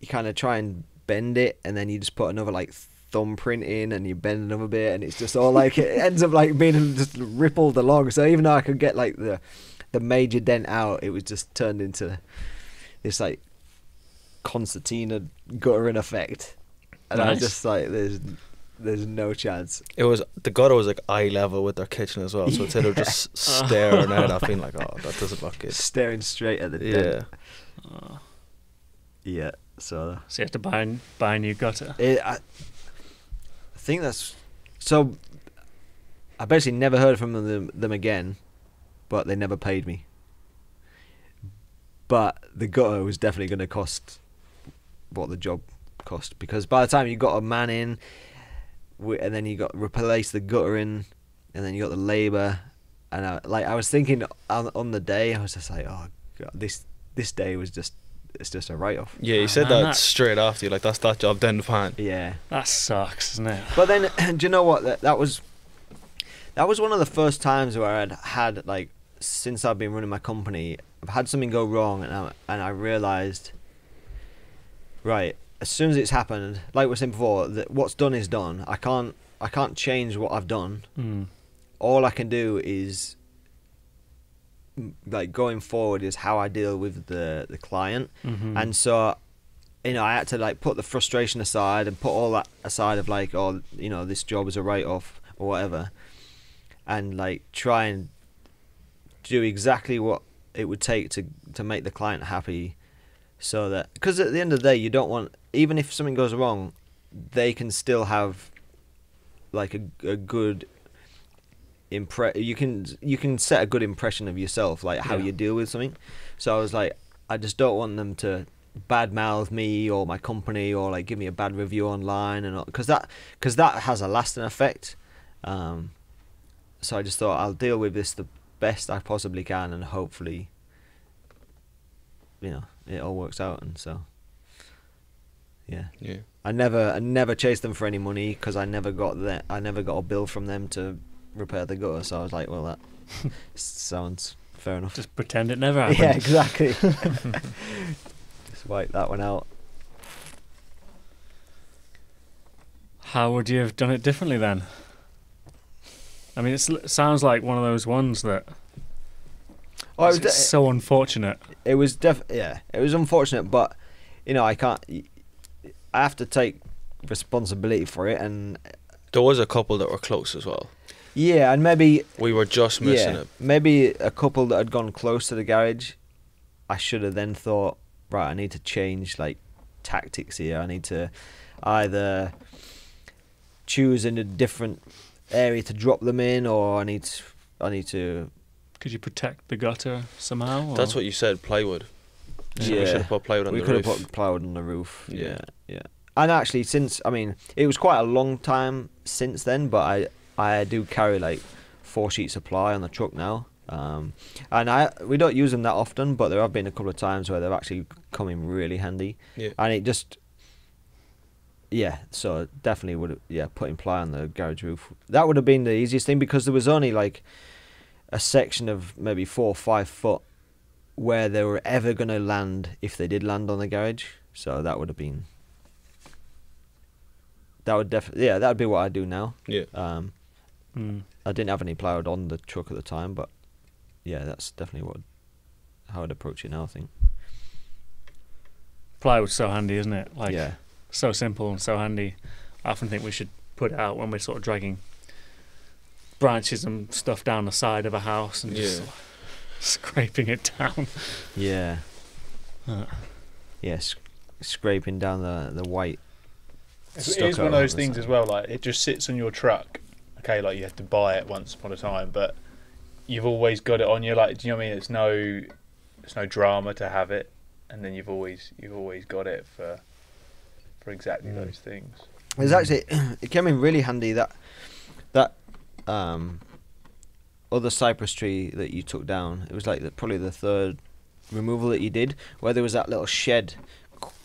you kind of try and bend it, and then you just put another like thumbprint in, and you bend another bit, and it's just all like it ends up like being just rippled along. So even though I could get like the major dent out, it was just turned into this like concertina guttering effect, and nice. I was just like, there's no chance. The gutter was like eye level with their kitchen as well, so instead of just staring out, I've been like, oh, that doesn't look good. Staring straight at the dent. Yeah. So you have to buy a new gutter. I think that's so. I basically never heard from them again, but they never paid me. But the gutter was definitely going to cost what the job cost, because by the time you got a man in, and then you got replace the gutter in, and then you got the labour, and I was thinking on the day, I was just like, oh God, this day was just. It's just a write-off. Yeah, you said that straight after. You're like, that's that job done fine. Yeah. That sucks, doesn't it? But then, do you know what? That was one of the first times where I'd had, like, since I've been running my company, I've had something go wrong, and I realised, right, as soon as it's happened, like we were saying before, that what's done is done. I can't change what I've done. All I can do is, like, going forward is how I deal with the client. And so, I had to like put the frustration aside and put all that aside of like, oh, this job is a write-off or whatever, and like try and do exactly what it would take to make the client happy, so that, because at the end of the day, you don't want, even if something goes wrong, they can still have like a good you can set a good impression of yourself, like how you deal with something. So I was like, I just don't want them to badmouth me or my company, or like give me a bad review online, and because that has a lasting effect. So I just thought, I'll deal with this the best I possibly can, and hopefully it all works out. And so yeah. I never chased them for any money, because I never got a bill from them to repair the gutter. So I was like, well, that sounds fair enough. Just pretend it never happened. Yeah, exactly. Just wipe that one out. How would you have done it differently then? I mean, it sounds like one of those ones that it's so unfortunate. It was it was unfortunate, but I have to take responsibility for it. And there was a couple that were close as well. Yeah, and maybe we were just missing it. Maybe a couple that had gone close to the garage, I should have then thought, right, I need to change like tactics here. I need to either choose in a different area to drop them in, or I need to. Could you protect the gutter somehow? Or? That's what you said. Plywood. Yeah, we should have put plywood on the roof. We could have put plywood on the roof. Yeah. And actually, it was quite a long time since then, but I do carry like 4 sheets of ply on the truck now, and we don't use them that often, but there have been a couple of times where they've actually come in really handy. Yeah. And it just, so definitely would have, putting ply on the garage roof, that would have been the easiest thing, because there was only like a section of maybe 4 or 5 foot where they were ever going to land, if they did land on the garage. So that would have been, that would definitely, that'd be what I do now. Yeah. I didn't have any plywood on the truck at the time, but that's definitely how I'd approach it now, I think. Plywood's so handy, isn't it? Like, so simple and so handy. I often think we should put it out when we're sort of dragging branches and stuff down the side of a house and just scraping it down. Yeah. Scraping down the white It is one of those things as well. Like it just sits on your truck. Okay, like you have to buy it once upon a time, but you've always got it on you. Like, do you know what I mean? It's no drama to have it, and then you've always got it for exactly those things. It's actually it came in really handy that other cypress tree that you took down. It was like probably the third removal that you did, where there was that little shed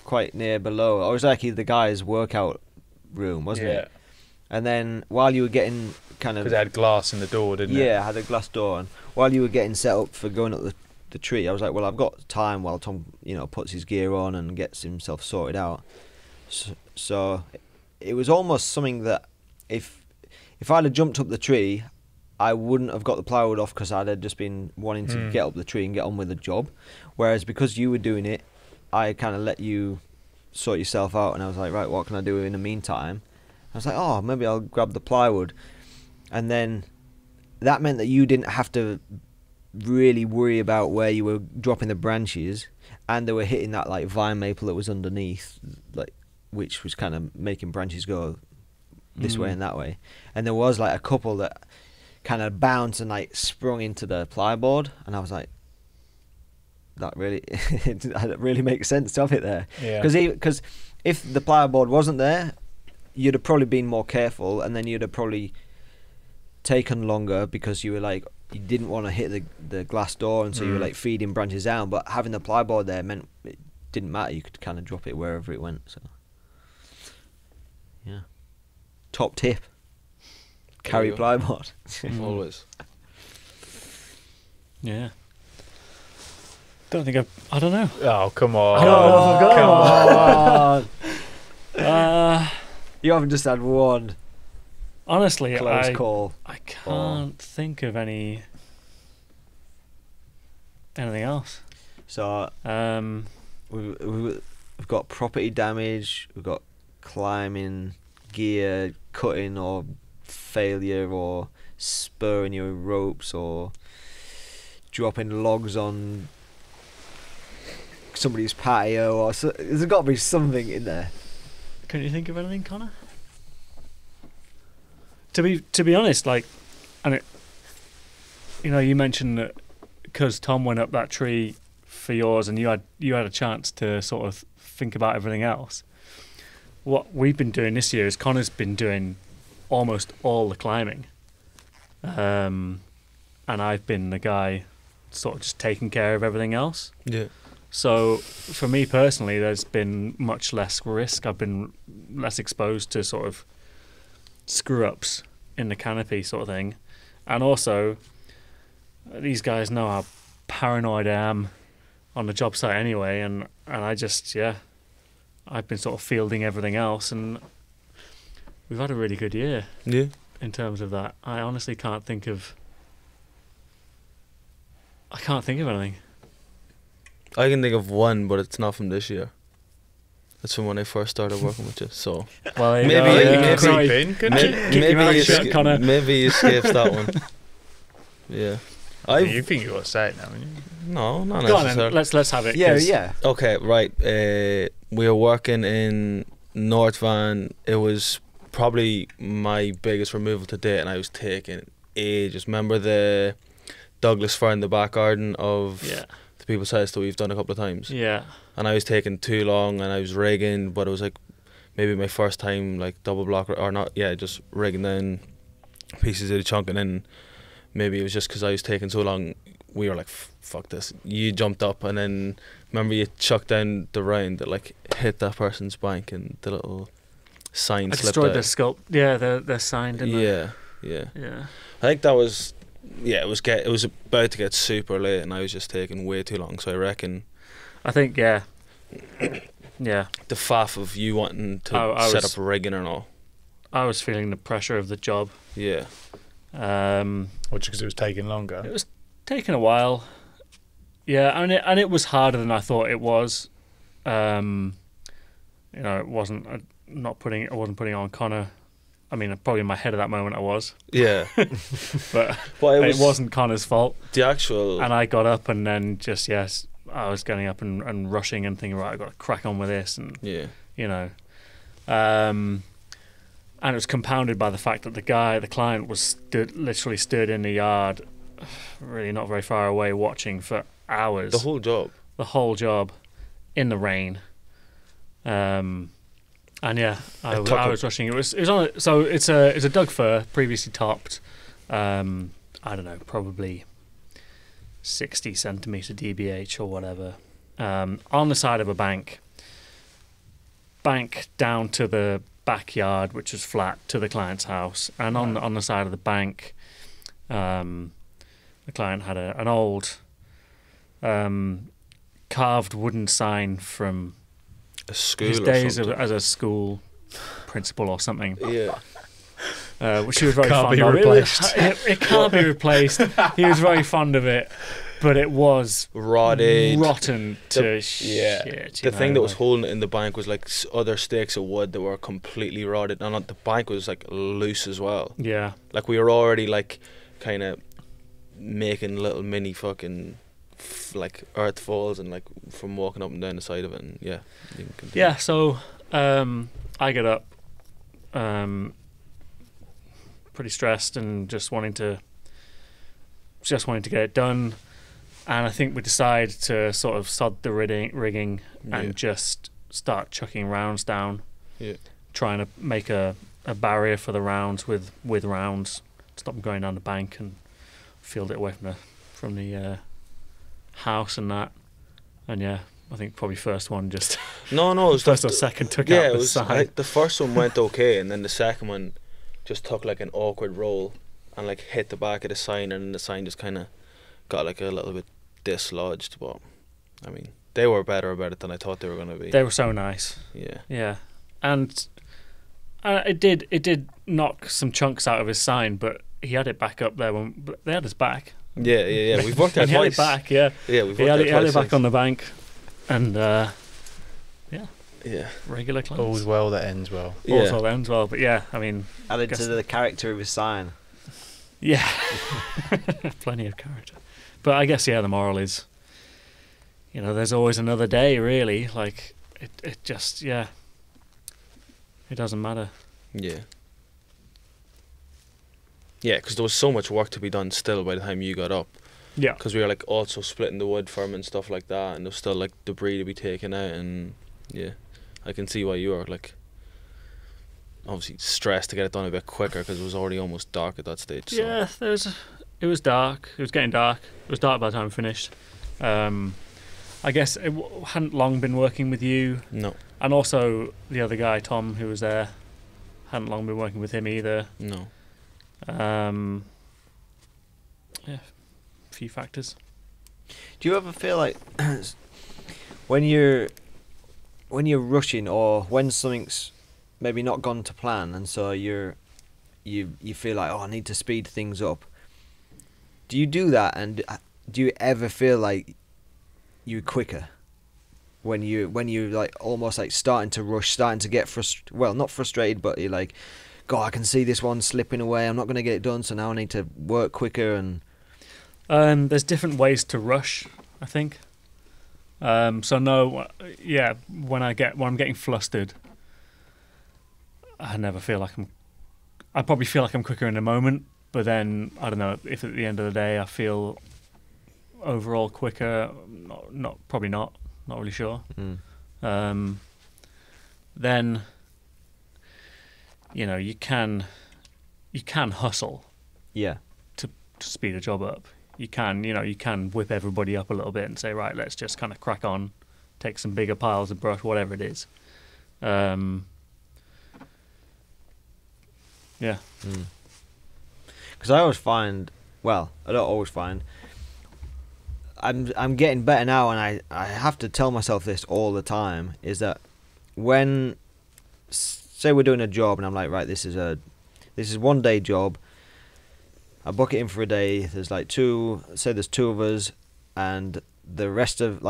quite near below. Or it was like the guy's workout room, wasn't it? And then while you were getting kind of... Because it had glass in the door, didn't it? Yeah, it had a glass door. And while you were getting set up for going up the tree, I was like, well, I've got time while Tom, puts his gear on and gets himself sorted out. So it was almost something that if I'd have jumped up the tree, I wouldn't have got the plywood off because I'd have just been wanting to get up the tree and get on with the job. Whereas because you were doing it, I kind of let you sort yourself out, and I was like, right, what can I do in the meantime? I was like, oh, maybe I'll grab the plywood. And then that meant that you didn't have to really worry about where you were dropping the branches, and they were hitting that like vine maple that was underneath, like which was kind of making branches go this way and that way. And there was like a couple that kind of bounced and like sprung into the plyboard, and I was like, that really makes sense to have it there. Because if the plyboard wasn't there, you'd have probably been more careful, and then you'd have probably taken longer because you were like, you didn't want to hit the glass door, and so you were like feeding branches down. But having the plyboard there meant it didn't matter. You could kind of drop it wherever it went. So yeah, top tip: carry plyboard. Always. Yeah. Don't think I don't know. Oh, come on. Oh, come on. You haven't just had one. Honestly, close call. I can't think of anything else. So we've got property damage, we've got climbing, gear, cutting or failure, or spurring your ropes, or dropping logs on somebody's patio, or there's got to be something in there. Can you think of anything, Connor? To be honest, like, and you mentioned that because Tom went up that tree for yours, and you had a chance to sort of think about everything else. What we've been doing this year is Connor's been doing almost all the climbing, and I've been the guy sort of just taking care of everything else. Yeah. So for me personally, there's been much less risk. I've been less exposed to sort of screw-ups in the canopy sort of thing. And also, these guys know how paranoid I am on the job site anyway, and I just, I've been sort of fielding everything else, and we've had a really good year in terms of that. I honestly can't think of anything. I can think of one, but it's not from this year. That's from when I first started working with you. So well, maybe you escapes that one. Yeah. You think you got to say it now? No, not Go necessarily. on then, let's have it. Yeah. Okay, right. We were working in North Van. It was probably my biggest removal to date, and I was taking ages. Remember the Douglas fir in the back garden of the people's house that we've done a couple of times? Yeah. And I was taking too long, and I was rigging, but it was like maybe my first time like double block or not. Yeah, just rigging down pieces of the chunk, and then maybe it was just because I was taking so long. We were like, fuck this. You jumped up, and then remember you chucked down the round that like hit that person's bank, and the little sign slipped out. Destroyed their sculpt. Yeah, their sign, didn't it? Yeah. I think that was. Yeah, it was about to get super late, and I was just taking way too long. So I reckon. I think yeah. The faff of you wanting to set up a rigging and all. I was feeling the pressure of the job. Yeah. Which because it was taking longer. It was taking a while. Yeah, and it was harder than I thought it was. It wasn't. I wasn't putting on Conor. I mean, probably in my head at that moment I was. Yeah. but it wasn't Conor's fault. The actual. And I got up and then just I was getting up and rushing and thinking, right, I've got to crack on with this, and And it was compounded by the fact that the client, was literally stood in the yard, really not very far away, watching for hours. The whole job, in the rain. And yeah, I was rushing. It was on. So it's a Doug fir, previously topped. I don't know, probably 60 centimeter DBH or whatever. On the side of a bank down to the backyard, which was flat, to the client's house, and on the side of the bank, the client had an old carved wooden sign from a school, his days as a school principal or something. Yeah. Which he was very Can't fond be of. replaced. It can't be replaced. He was very fond of it, but it was rotted, rotten to shit. The thing that was holding it in the bank was like other stakes of wood that were completely rotted, and the bank was like loose as well. Yeah. Like we were already like kind of making little mini fucking like earth falls and like from walking up and down the side of it, and yeah. You can continue. Yeah. So I get up. Pretty stressed and just wanting to get it done, and I think we decide to sort of sod the rigging and just start chucking rounds down, trying to make a barrier for the rounds with rounds, stop them going down the bank and field it away from the house and that. And yeah, I think probably first one just no it was first or second took out the side. The first one went okay, and then the second one just took like an awkward roll and like hit the back of the sign, and then the sign just kind of got like a little bit dislodged. But I mean, they were better about it than I thought they were going to be. They were so nice. Yeah, and it did knock some chunks out of his sign, but he had it back up there when they had his back. Yeah. We've worked out twice. He had it back. Yeah, we've he worked had out it back on the bank, and regular clients. All's well that ends well. All's well that ends well. But yeah, I mean, added to the character of his sign. Yeah, plenty of character. But I guess the moral is, there's always another day. Really, like it just it doesn't matter. Yeah, because there was so much work to be done still by the time you got up. Yeah, because we were like also splitting the wood for him and stuff like that, and there was still like debris to be taken out, and I can see why you were like obviously stressed to get it done a bit quicker because it was already almost dark at that stage. So. Yeah, it was dark. It was getting dark. It was dark by the time we finished. I guess it hadn't long been working with you. No. And also the other guy, Tom, who was there, hadn't long been working with him either. No. A few factors. Do you ever feel like when you're rushing, or when something's maybe not gone to plan, and so you feel like, I need to speed things up? Do you do that, and do you ever feel like you're quicker when you like almost like starting to rush, starting to get not frustrated, but you're like, God, I can see this one slipping away, I'm not going to get it done, so now I need to work quicker? And there's different ways to rush, I think. So no, when I'm getting flustered, I never feel like I probably feel like I'm quicker in a moment, but then I don't know if at the end of the day I feel overall quicker. Probably not really sure. Then you can hustle. Yeah. To speed a job up. You can whip everybody up a little bit and say, right, let's just kind of crack on, take some bigger piles of brush, whatever it is. Yeah. Because I always find, I don't always find, I'm getting better now, and I have to tell myself this all the time, is that when, say we're doing a job and I'm like, right, this is 1 day job, I book it in for a day, there's like there's two of us, and the rest of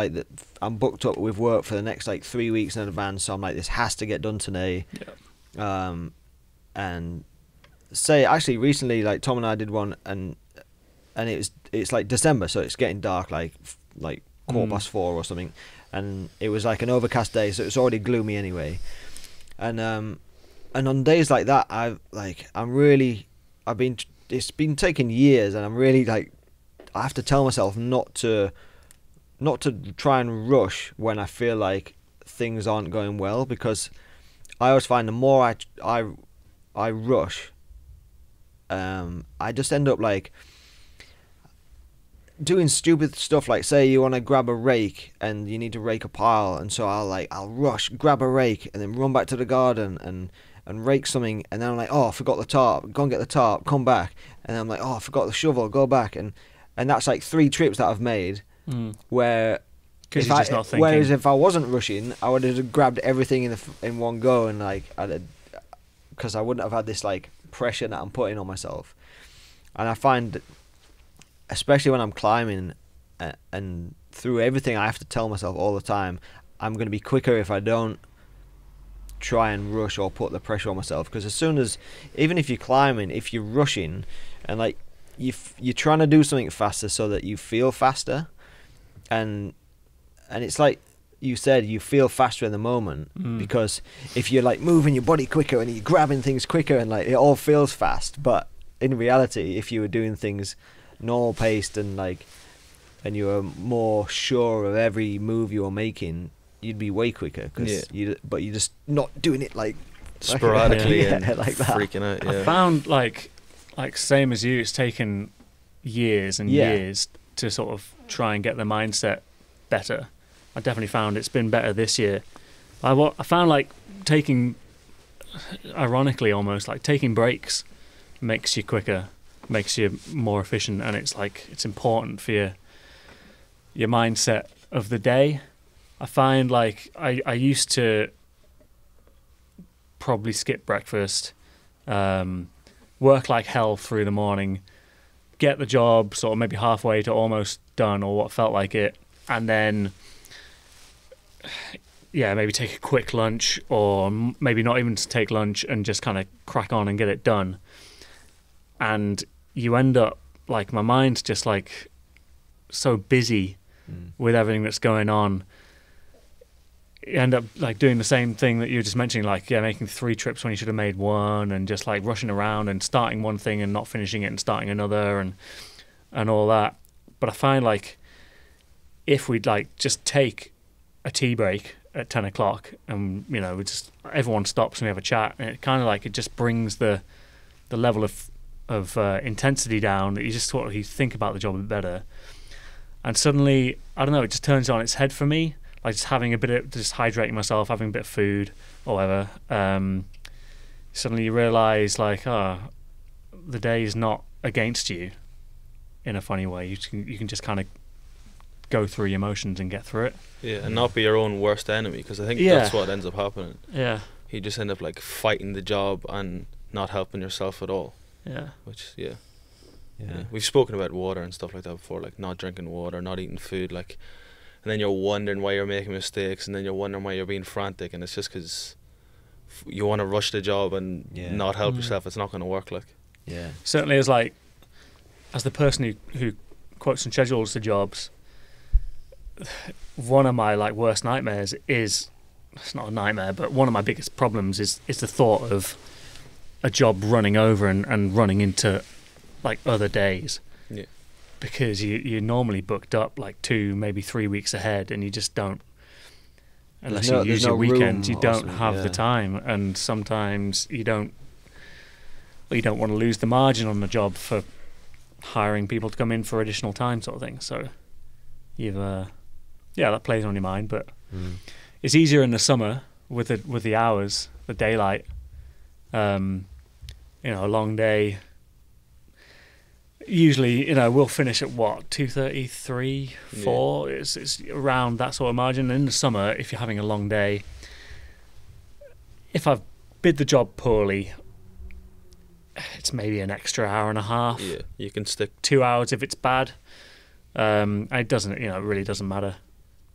I'm booked up with work for the next 3 weeks in advance, so I'm like, this has to get done today. And say actually recently, Tom and I did one, and it's like December, so it's getting dark, like 4:15 or something, and it was like an overcast day, so it's already gloomy anyway. and on days like that, it's been taking years, and I'm really like, I have to tell myself not to try and rush when I feel like things aren't going well, because I always find the more I rush, I just end up like doing stupid stuff. Like, say you want to grab a rake and you need to rake a pile, and so I'll rush, grab a rake, and then run back to the garden and rake something, and then I'm like, oh, I forgot the tarp, go and get the tarp, come back, and then I'm like, oh, I forgot the shovel, go back, and that's like 3 trips that I've made where. Whereas if I wasn't rushing, I would have grabbed everything in one go, and like because I wouldn't have had this like pressure that I'm putting on myself. And I find that, especially when I'm climbing, and through everything, I have to tell myself all the time, I'm going to be quicker if I don't try and rush or put the pressure on myself. Because as soon as, even if you're climbing, if you're rushing and like you're trying to do something faster so that you feel faster, and it's like you said, you feel faster in the moment, because if you're like moving your body quicker and you're grabbing things quicker and like it all feels fast, but in reality, if you were doing things normal paced and you were more sure of every move you were making, you'd be way quicker. But you're just not doing it like sporadically and like that. Freaking out. Yeah. I found like same as you, it's taken years and years to sort of try and get the mindset better. I definitely found it's been better this year. I found like ironically almost, like taking breaks makes you quicker, makes you more efficient, and it's important for your mindset of the day. I find like I used to probably skip breakfast, work like hell through the morning, get the job sort of maybe halfway to almost done or what felt like it, and then maybe take a quick lunch, or maybe not even to take lunch and just kind of crack on and get it done. And you end up like, my mind's just like so busy with everything that's going on. You end up like doing the same thing that you were just mentioning, like making 3 trips when you should have made 1, and just like rushing around and starting one thing and not finishing it and starting another and all that. But I find like if we'd like just take a tea break at 10 o'clock and we just, everyone stops and we have a chat, and it kind of like, it just brings the level of intensity down, that you just sort of, you think about the job a bit better, and suddenly, I don't know, it just turns on its head for me. Like just having a bit of, just hydrating myself, having a bit of food or whatever, suddenly you realise like, the day is not against you in a funny way. You can just kind of go through your emotions and get through it. Yeah, and not be your own worst enemy, because I think that's what ends up happening. Yeah. You just end up like fighting the job and not helping yourself at all. Yeah. Which, yeah. We've spoken about water and stuff like that before, like not drinking water, not eating food, like, and then you're wondering why you're making mistakes, and then you're wondering why you're being frantic, and it's just because you want to rush the job and not help yourself. It's not going to work. Like, certainly as the person who quotes and schedules the jobs, one of my like worst nightmares is, it's not a nightmare, but one of my biggest problems is the thought of a job running over and running into like other days. Yeah. Because you're normally booked up like 2, maybe 3 weeks ahead, and you just don't, unless you use your weekends, you don't have the time, and sometimes you don't want to lose the margin on the job for hiring people to come in for additional time, sort of thing. So you've that plays on your mind, but it's easier in the summer with the hours, the daylight. A long day. Usually, we'll finish at what, 2:30, 3, 4. It's around that sort of margin. And in the summer, if you're having a long day, if I've bid the job poorly, it's maybe an extra hour and a half. Yeah, you can stick 2 hours if it's bad. It doesn't, it really doesn't matter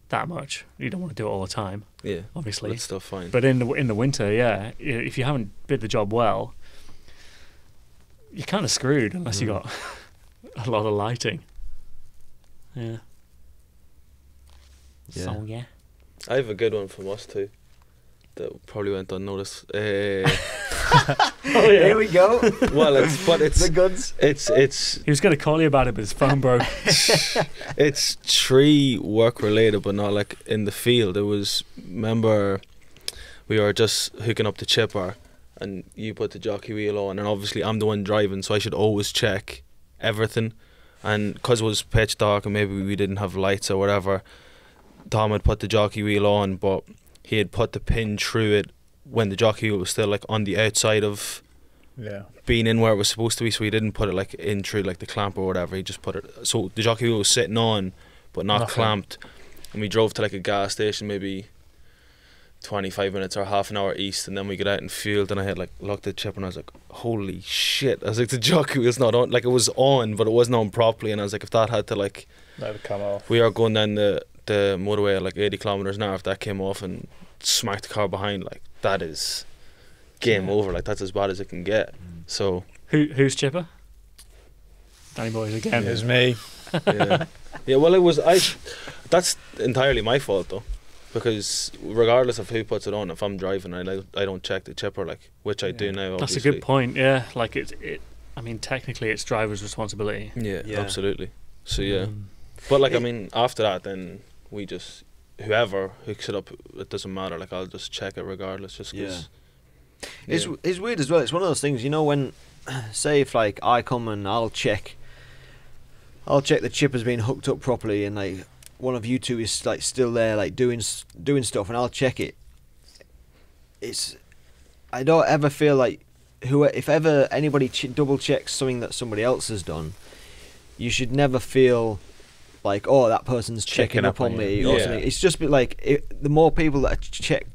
that much. You don't want to do it all the time. Yeah, obviously. That's still fine. But in the winter, if you haven't bid the job well, you're kind of screwed unless you got a lot of lighting. Yeah. So I have a good one from us too. that probably went unnoticed. Oh, yeah. Here we go. Well, it's The goods. It's He was going to call you about it, but his phone broke. it's tree work related, but not like in the field. It was, remember, we were just hooking up the chipper, and you put the jockey wheel on, and obviously I'm the one driving, so I should always check everything. And because it was pitch dark and maybe we didn't have lights or whatever, Tom had put the jockey wheel on, but he had put the pin through it when the jockey wheel was still like on the outside of being in where it was supposed to be, so he didn't put it like in through like the clamp or whatever. He just put it, so the jockey wheel was sitting on but not clamped. And we drove to like a gas station maybe 25 minutes or half an hour east, and then we got out in field, and I had like looked at the chip and I was like, holy shit. I was like, the jockey wheel's not on. Like, it was on but it wasn't on properly, and I was like, if that had to like come off, we are going down the motorway at like 80 kilometers an hour, if that came off and smacked the car behind, like, that is game over. Like, that's as bad as it can get. So Who's chipper? Danny Boys again. it was me. Yeah, well, that's entirely my fault though, because regardless of who puts it on, if I'm driving and I don't check the chipper, like, which I do now, That's obviously. a good point. Yeah, like I mean, technically it's driver's responsibility. Yeah, absolutely. So yeah, but like, I mean, after that, then we just, whoever hooks it up, it doesn't matter. Like, I'll just check it regardless, just because. Yeah. It's weird as well. It's one of those things, you know, when, say, if like I come and I'll check the chipper's been hooked up properly, and like one of you two is like still there, like doing stuff, and I'll check it. I don't ever feel like if ever anybody double checks something that somebody else has done, you should never feel like, oh, that person's checking up on me or something. It's just like, the more people that check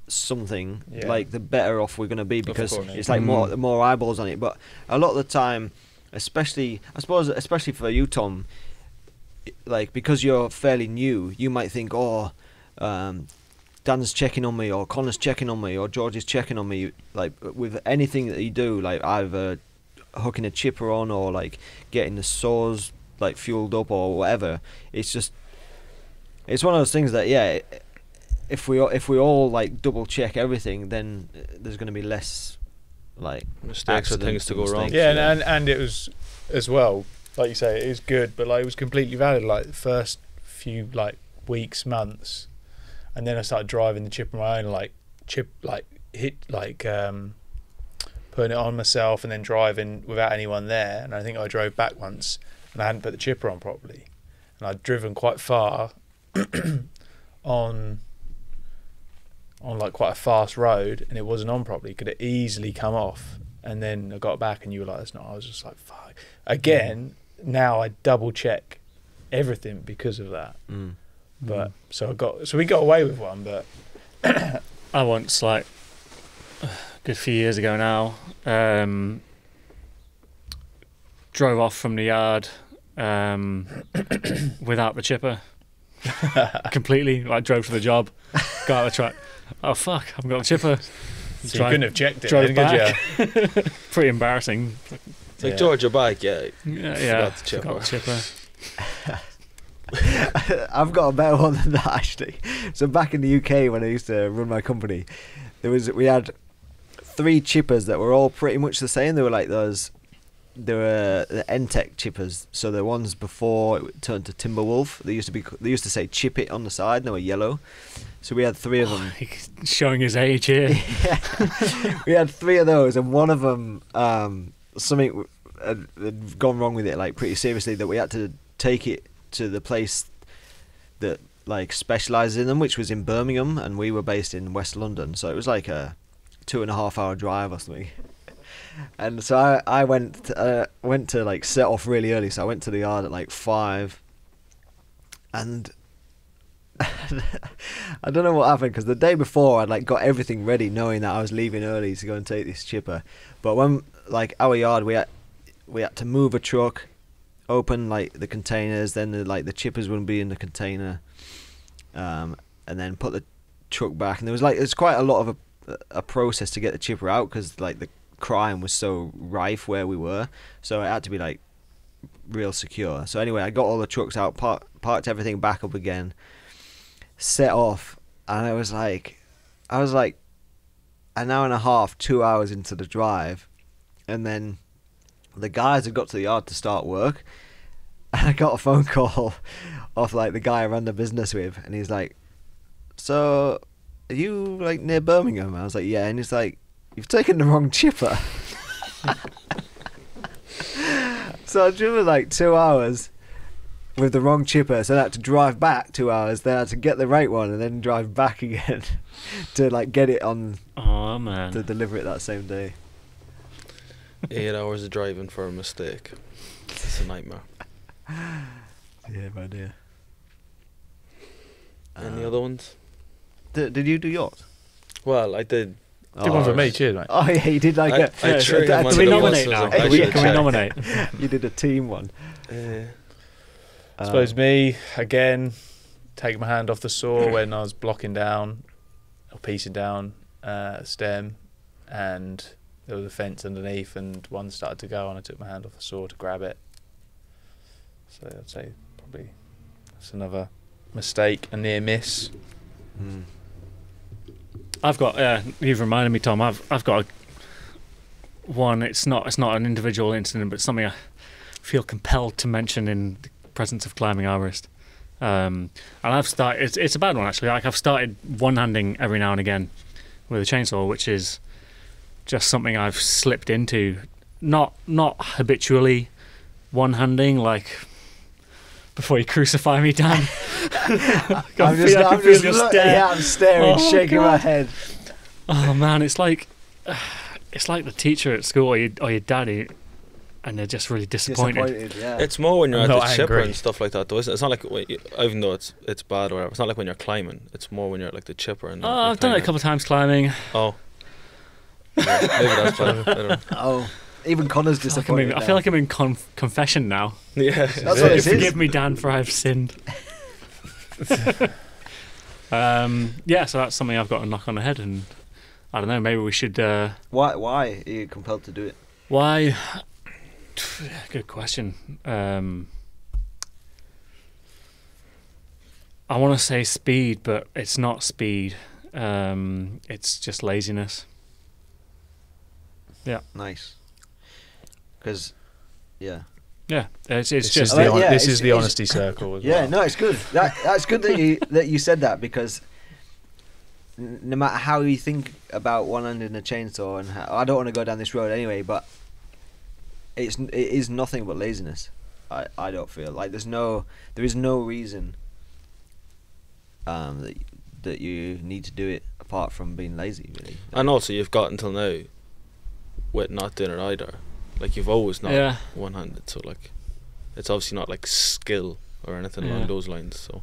something, like, the better off we're going to be, because it's like more eyeballs on it. But a lot of the time, especially for you, Tom, like, because you're fairly new, you might think, oh, Dan's checking on me, or Connor's checking on me, or George is checking on me. Like, with anything that you do, like either hooking a chipper on or like getting the saws like fueled up or whatever, it's one of those things that if we all like double check everything, then there's going to be less like mistakes or things to go wrong. Yeah, and it was as well, like you say, it is good, but like, it was completely valid like the first few like weeks, months, and then I started driving the chip on my own, putting it on myself and then driving without anyone there. And I think I drove back once and I hadn't put the chipper on properly, and I'd driven quite far on like quite a fast road, and it wasn't on properly. Could have easily come off, and then I got back and you were like, that's not. I was just like, fuck. Again, now I double check everything because of that. But so we got away with one, but I once, like, a good few years ago now, drove off from the yard without the chipper. Completely, like, drove to the job, got out of the truck. Oh fuck, I haven't got the chipper. So you couldn't have checked it. Drove then, back. could you? Pretty embarrassing. It's like, George, your bike, Yeah, forgot the chipper. I've got a better one than that, actually. So back in the UK, when I used to run my company, we had 3 chippers that were all pretty much the same. They were like those. They were the Entech chippers, so the ones before it turned to Timberwolf. They used to say "chip it" on the side, and they were yellow. So we had 3 of them. Showing his age here. Yeah. We had 3 of those, and one of them, something had gone wrong with it, like, pretty seriously, that we had to take it to the place that like specialises in them, which was in Birmingham, and we were based in West London, so it was like a 2.5 hour drive or something. And so I went to like set off really early, so I went to the yard at like 5, and I don't know what happened, because the day before I'd like got everything ready, knowing that I was leaving early to go and take this chipper. But when like our yard, we had to move a truck, open like the containers, then the chippers wouldn't be in the container, and then put the truck back. And there's quite a lot of a process to get the chipper out, because like the crime was so rife where we were, so it had to be like real secure. So anyway, I got all the trucks out, parked everything back up again, set off, and I was like an hour and a half, 2 hours into the drive, and then the guys had got to the yard to start work, and I got a phone call off like the guy I ran the business with, and he's like, "So, are you like near Birmingham?" I was like, "Yeah," and he's like, "You've taken the wrong chipper." So I drove like 2 hours with the wrong chipper, so I had to drive back 2 hours, then I had to get the right one, and then drive back again to like get it on. Oh man! To deliver it that same day. 8 hours of driving for a mistake. It's a nightmare. Yeah, my dear. Any other ones? Did you do yours? Well, I did. Did one for me, cheers, mate. Oh yeah, you did like a. Can we nominate now? Can we nominate? You did a team one. I suppose me again. Take my hand off the saw when I was blocking down or piecing down stem, and there was a fence underneath, and one started to go, and I took my hand off the saw to grab it. So I'd say probably that's another mistake, a near miss. I've got. You've reminded me, Tom. I've got one. It's not an individual incident, but something I feel compelled to mention in the presence of climbing arborist. And I've started. It's a bad one actually. Like I've started one-handing every now and again with a chainsaw, which is just something I've slipped into. Not habitually one-handing, like. Before you crucify me, Dan. I'm staring, shaking my head. Oh man, it's like the teacher at school or your daddy, and they're just really disappointed. Yeah. It's more when you're at the chipper angry. and stuff like that, though, isn't it? It's not like even though it's bad or whatever. It's not like when you're climbing. It's more when you're at like the chipper and. I've done it a couple of times climbing. Oh. Yeah, maybe that's fine. I don't know. Oh. Even Connor's disappointed. I feel like I'm in confession now. Yeah, that's what it is. Forgive me, Dan, for I've sinned. Yeah, so that's something I've got to knock on the head, and I don't know. Maybe we should. Why are you compelled to do it? Why? Good question. I want to say speed, but it's not speed. It's just laziness. Yeah. Nice. Because, yeah. Yeah, it's This just is the honesty circle as well. No, it's good. That's good that you said that, because no matter how you think about one-handing a chainsaw, and I don't want to go down this road anyway, but it is nothing but laziness. I don't feel like there is no reason that you need to do it apart from being lazy, really. And also, you've got until now with not doing it either. Like you've always not one-handed, so like it's obviously not like skill or anything along those lines. So.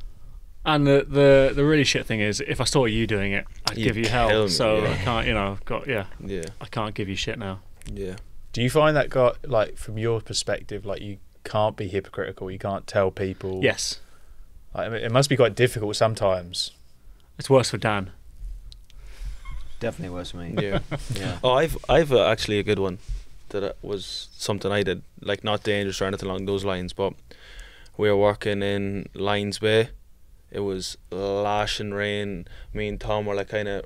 And the really shit thing is, if I saw you doing it, I'd give you hell. So I can't, I can't give you shit now. Yeah. Do you find that like from your perspective, like you can't be hypocritical, you can't tell people? Yes. Like, I mean, it must be quite difficult sometimes. It's worse for Dan. Definitely worse for me. Yeah. Yeah. Oh, I've actually a good one. That was something I did, like not dangerous or anything along those lines, but we were working in Lions Bay. It was lashing rain. Me and Tom were like kind of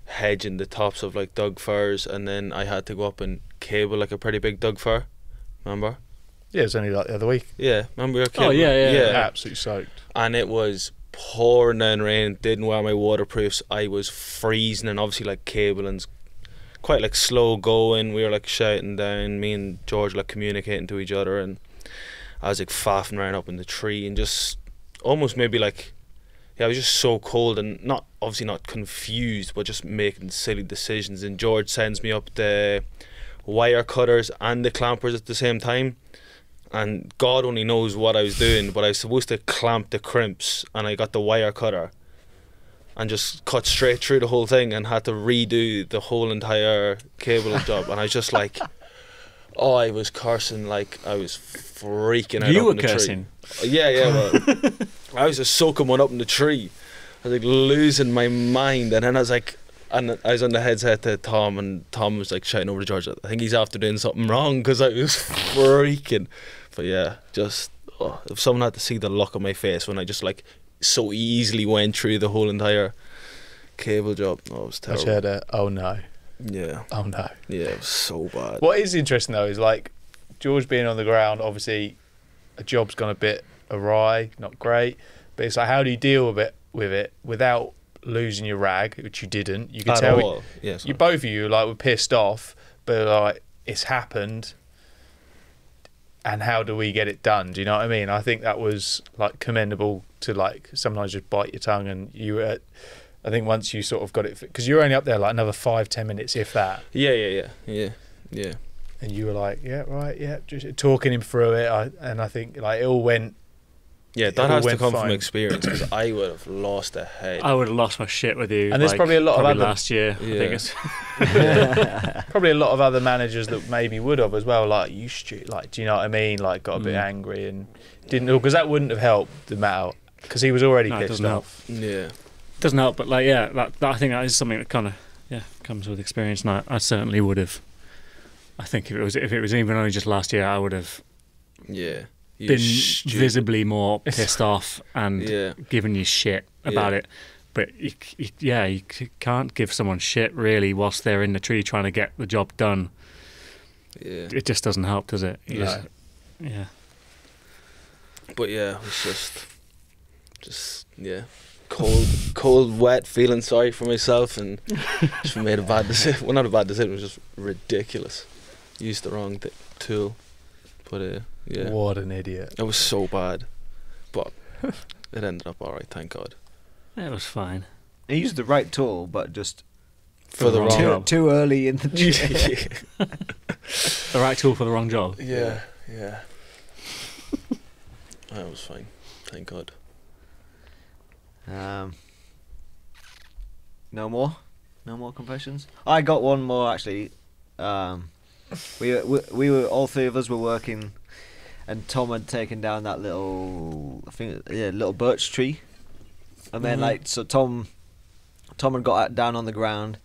hedging the tops of like Doug firs, and then I had to go up and cable like a pretty big Doug fir. Remember? Yeah, it was only like the other week. Yeah, remember your cable? Oh yeah. Absolutely soaked. And it was pouring down rain. Didn't wear my waterproofs. I was freezing, and obviously like cabling's quite like slow going. We were like shouting down, me and George like communicating to each other, and I was like faffing around up in the tree and just almost maybe like, yeah, I was just so cold and not obviously not confused, but just making silly decisions. And George sends me up the wire cutters and the clampers at the same time, and God only knows what I was doing, but I was supposed to clamp the crimps, and I got the wire cutter and just cut straight through the whole thing and had to redo the whole entire cable job. And I was just like, oh, I was cursing, like I was freaking out. You were up in the cursing? Tree. Yeah, well, I was just soaking one up in the tree. I was like losing my mind, and then I was like, and I was on the headset to Tom, and Tom was like shouting over to George, I think he's after doing something wrong, because I was freaking. But yeah, just if someone had to see the look on my face when I just like so easily went through the whole entire cable job. Oh, it was I terrible. heard oh no. Yeah. Oh no. Yeah, it was so bad. What is interesting though is like George being on the ground, obviously a job's gone a bit awry, not great. But it's like, how do you deal with it without losing your rag, which you didn't. You could At tell all. Yes. you both of you like were pissed off, but like it's happened. And how do we get it done? Do you know what I mean? I think that was like commendable to like sometimes just bite your tongue, and you were. I think once you sort of got it, because you were only up there like another 5-10 minutes, if that. Yeah. And you were like, yeah, right, yeah, just talking him through it. And I think like it all went. Yeah, that has to come from experience, because I would have lost a head. I would have lost my shit with you. And there's probably a lot of other last year. Yeah. I think it's probably a lot of other managers that maybe would have as well. Like you, like, do you know what I mean? Like got a bit angry and didn't, because that wouldn't have helped the matter, because he was already pissed off. Yeah, doesn't help. But like, yeah, that I think that is something that kind of comes with experience. And I certainly would have. I think if it was even only just last year, I would have. Yeah. Been visibly more pissed off and giving you shit about it. But you can't give someone shit really whilst they're in the tree trying to get the job done. Yeah, it just doesn't help, does it? Yeah. Yeah. But yeah, it was just cold, wet, feeling sorry for myself, and just made a bad decision. Well, not a bad decision. It was just ridiculous. Used the wrong tool. But yeah. What an idiot. It was so bad. But it ended up alright, thank God. It was fine. He used the right tool, but just for the wrong job. Too early in the tree. The right tool for the wrong job. Yeah. That was fine, thank God. No more confessions. I got one more actually. We were all three of us were working, and Tom had taken down that little birch tree, and then so Tom had got down on the ground,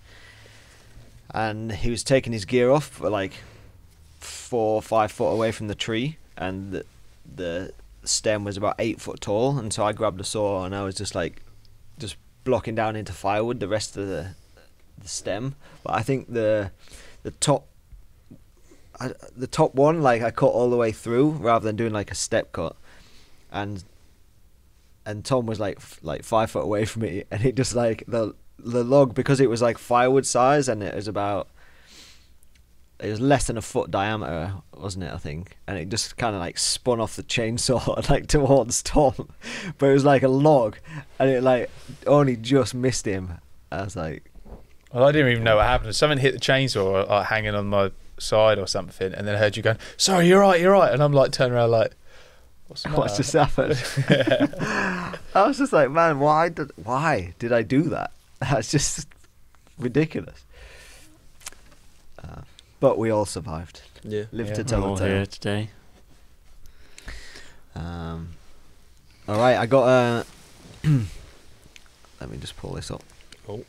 and he was taking his gear off like 4 or 5 foot away from the tree, and the stem was about 8 foot tall, and so I grabbed a saw and I was just blocking down into firewood the rest of the stem. But I think the top one, like, I cut all the way through rather than doing like a step cut, and Tom was like 5 foot away from me, and it just like the log, because it was like firewood size, and it was less than a foot diameter, wasn't it, I think, and it just kind of like spun off the chainsaw like towards Tom, but it was like a log, and it like only just missed him. I was like, well, I didn't even know what happened. Something hit the chainsaw hanging on my side or something, and then I heard you going, "Sorry, you're right," and I'm like turning around like, what's just happened? I was just like, man, why did I do that? That's just ridiculous. But we all survived. Yeah, lived to tell the tale. Here today. All right, I got let me just pull this up. Oh,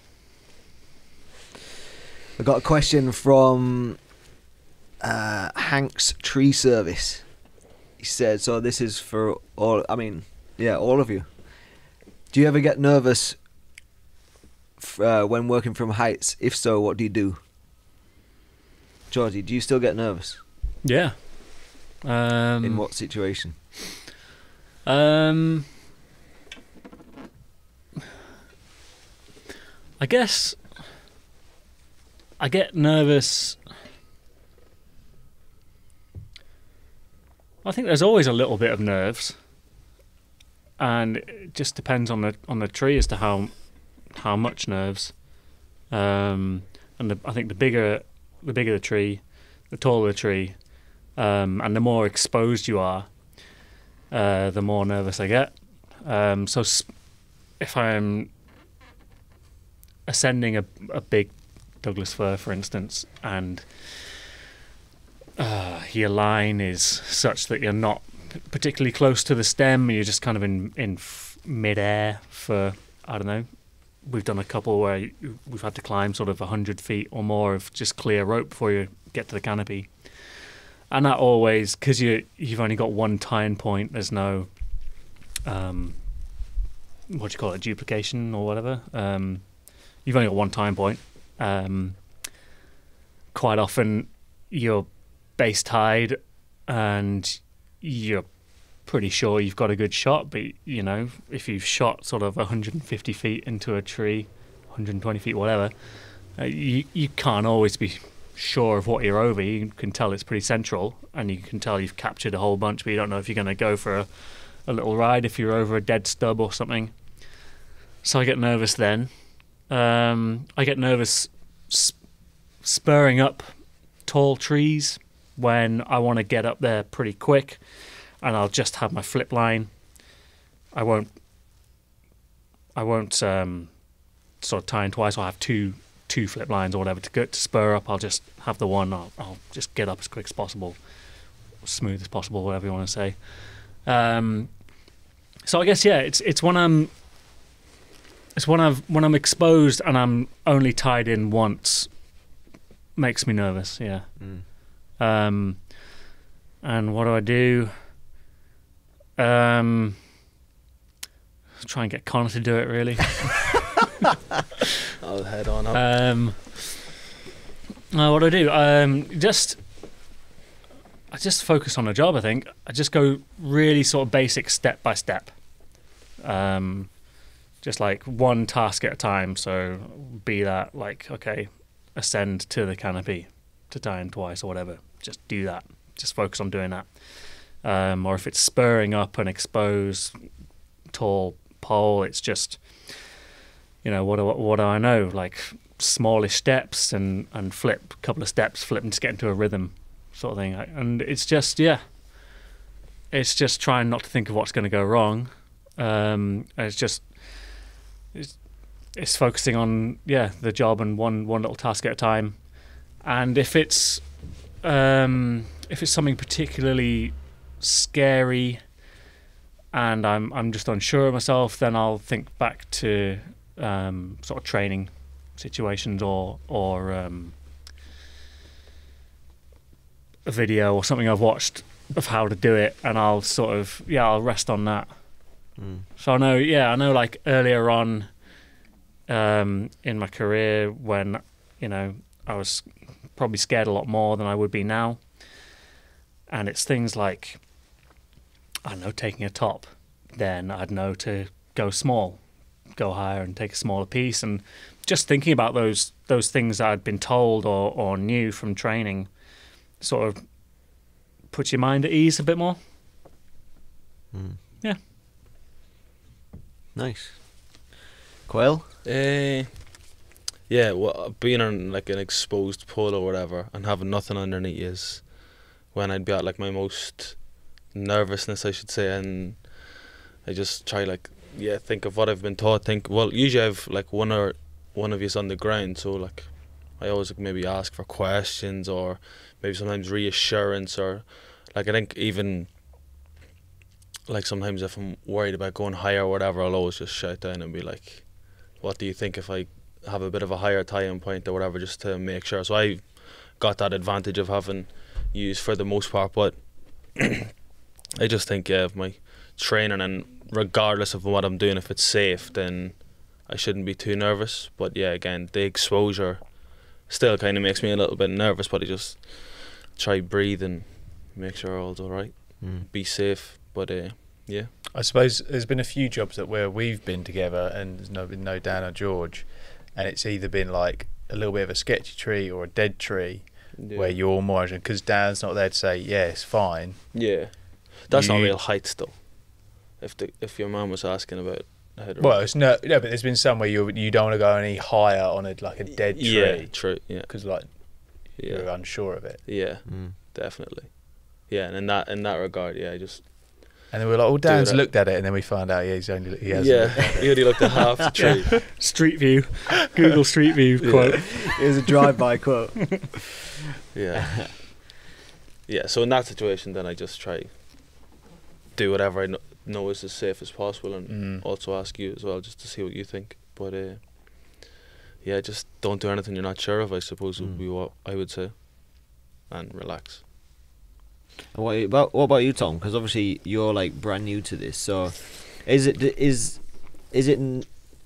I got a question from Hank's Tree Service. He said, so this is for all, all of you. Do you ever get nervous when working from heights? If so, what do you do? Georgie, do you still get nervous? Yeah. In what situation? I guess I get nervous. I think there's always a little bit of nerves, and it just depends on the tree as to how much nerves. I think the bigger the tree, the taller the tree, and the more exposed you are, the more nervous I get. So if I'm ascending a big Douglas fir, for instance, and your line is such that you're not particularly close to the stem, you're just kind of in mid-air for, I don't know, we've done a couple where we've had to climb sort of 100 feet or more of just clear rope before you get to the canopy. And that always, because you've only got one tying point, there's no, what do you call it, duplication or whatever. you've only got one time point. Quite often you're base tied and you're pretty sure you've got a good shot, but you know, if you've shot sort of 150 feet into a tree, 120 feet, whatever, you can't always be sure of what you're over. You can tell it's pretty central, and you can tell you've captured a whole bunch, but you don't know if you're going to go for a little ride if you're over a dead stub or something. So I get nervous then. I get nervous spurring up tall trees when I want to get up there pretty quick, and I'll just have my flip line. I won't sort of tie in twice. I'll have two flip lines or whatever to spur up. I'll just have the one. I'll just get up as quick as possible, as smooth as possible, whatever you want to say. So I guess it's when I'm exposed and I'm only tied in once, makes me nervous. Yeah. And what do? Try and get Conor to do it, really. I'll head on up. What do? I just focus on the job, I think. I just go really sort of basic step by step. Just like one task at a time. So be that like, okay, ascend to the canopy to tie in twice or whatever. Just do that. Just focus on doing that. Or if it's spurring up an exposed tall pole, it's just, you know, what do I know? Like smallish steps and flip, a couple of steps, flip and just get into a rhythm sort of thing. And it's just, it's just trying not to think of what's going to go wrong. It's focusing on, the job and one little task at a time. And if it's something particularly scary and I'm just unsure of myself, then I'll think back to sort of training situations or a video or something I've watched of how to do it, and I'll sort of I'll rest on that. So I know like earlier on in my career when, you know, I was probably scared a lot more than I would be now, and it's things like, I don't know, taking a top, then I'd know to go small, go higher and take a smaller piece. And just thinking about those things that I'd been told or knew from training sort of puts your mind at ease a bit more. Yeah. Nice. Quail? Well, being on like an exposed pole or whatever and having nothing underneath is when I'd be at like my most nervousness, I should say, and I just try think of what I've been taught. Usually I've like one of you's on the ground, so like I always like, maybe ask for questions or maybe sometimes reassurance, or like I think even like sometimes if I'm worried about going higher or whatever, I'll always just shout down and be like, what do you think if I have a bit of a higher tie-in point or whatever, just to make sure. So I got that advantage of having used for the most part, but I just think of my training, and regardless of what I'm doing, if it's safe, then I shouldn't be too nervous. But again, the exposure still kind of makes me a little bit nervous, but I just try breathe and make sure all's alright, be safe. But I suppose there's been a few jobs where we've been together and there's been no Dan or George, and it's either been like a little bit of a sketchy tree or a dead tree where you're more, because Dan's not there to say it's fine. That's not real heights though. If your mum was asking about height, it's no, but there's been some where you don't want to go any higher on a dead tree. Yeah, true. Yeah, because you're unsure of it. Yeah, definitely. Yeah, and in that regard, I just. And then we're like, Dan's looked at it, and then we find out he hasn't. He only looked at half the tree. Street View, Google Street View quote. It was a drive-by quote. Yeah. So in that situation, then I just try do whatever I know is as safe as possible, and also ask you as well, just to see what you think. But just don't do anything you're not sure of, I suppose would be what I would say, and relax. And what about you, Tom? Because obviously you're like brand new to this. So, is it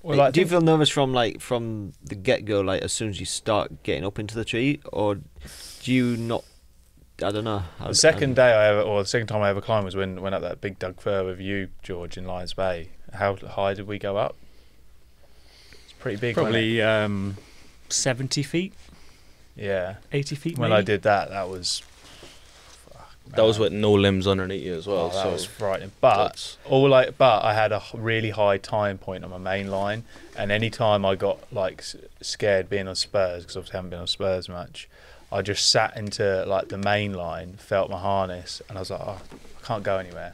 Well, do you feel nervous from the get-go, like as soon as you start getting up into the tree, or do you not? I don't know. The second time I ever climbed was when went up that big Doug Fir with you, George, in Lions Bay. How high did we go up? It's pretty big. Probably 70 feet. Yeah, 80 feet. When maybe? I did that, that was. That was with no limbs underneath you as well. That was frightening. But I had a really high time point on my main line, and any time I got like scared being on spurs, because obviously I haven't been on spurs much, I just sat into like the main line, felt my harness, and I was like, oh, I can't go anywhere.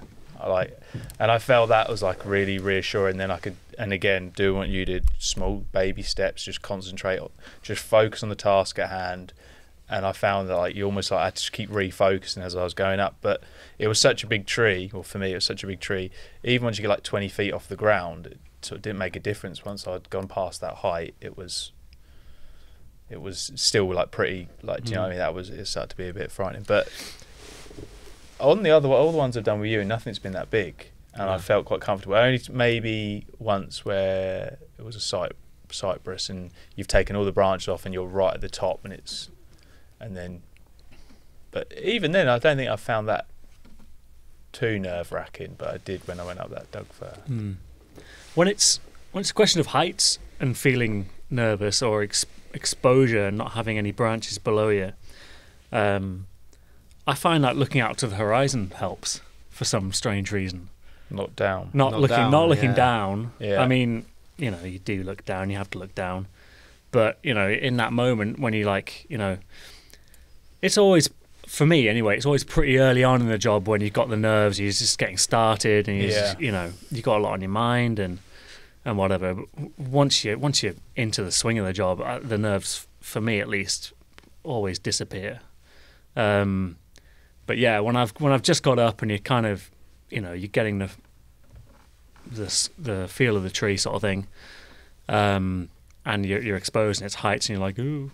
And I felt that was like really reassuring. Then I could, and again, do what you did, small baby steps, just concentrate, just focus on the task at hand. And I found that you almost I had to keep refocusing as I was going up. But it was such a big tree, or for me it was such a big tree, even once you get like 20 feet off the ground, it sort of didn't make a difference. Once I'd gone past that height, it was still like pretty, like, do you know what I mean? It started to be a bit frightening. But on the other, all the ones I've done with you, nothing's been that big, and I felt quite comfortable. Only maybe once where it was a cypress, and you've taken all the branches off, and you're right at the top, but even then, I don't think I found that too nerve-wracking. But I did when I went up that Doug Fir. When it's a question of heights and feeling nervous, or exposure and not having any branches below you, I find that looking out to the horizon helps for some strange reason. Not down. Not looking down. Yeah. I mean, you do look down. You have to look down. But in that moment when you it's always, for me anyway, it's always pretty early on in the job when you've got the nerves. You're just getting started, and you've got a lot on your mind and whatever. But once you're into the swing of the job, the nerves, for me at least, always disappear. But yeah, when I've just got up and you're kind of, you're getting the feel of the tree sort of thing, and you're exposed and its heights, and you're like, ooh,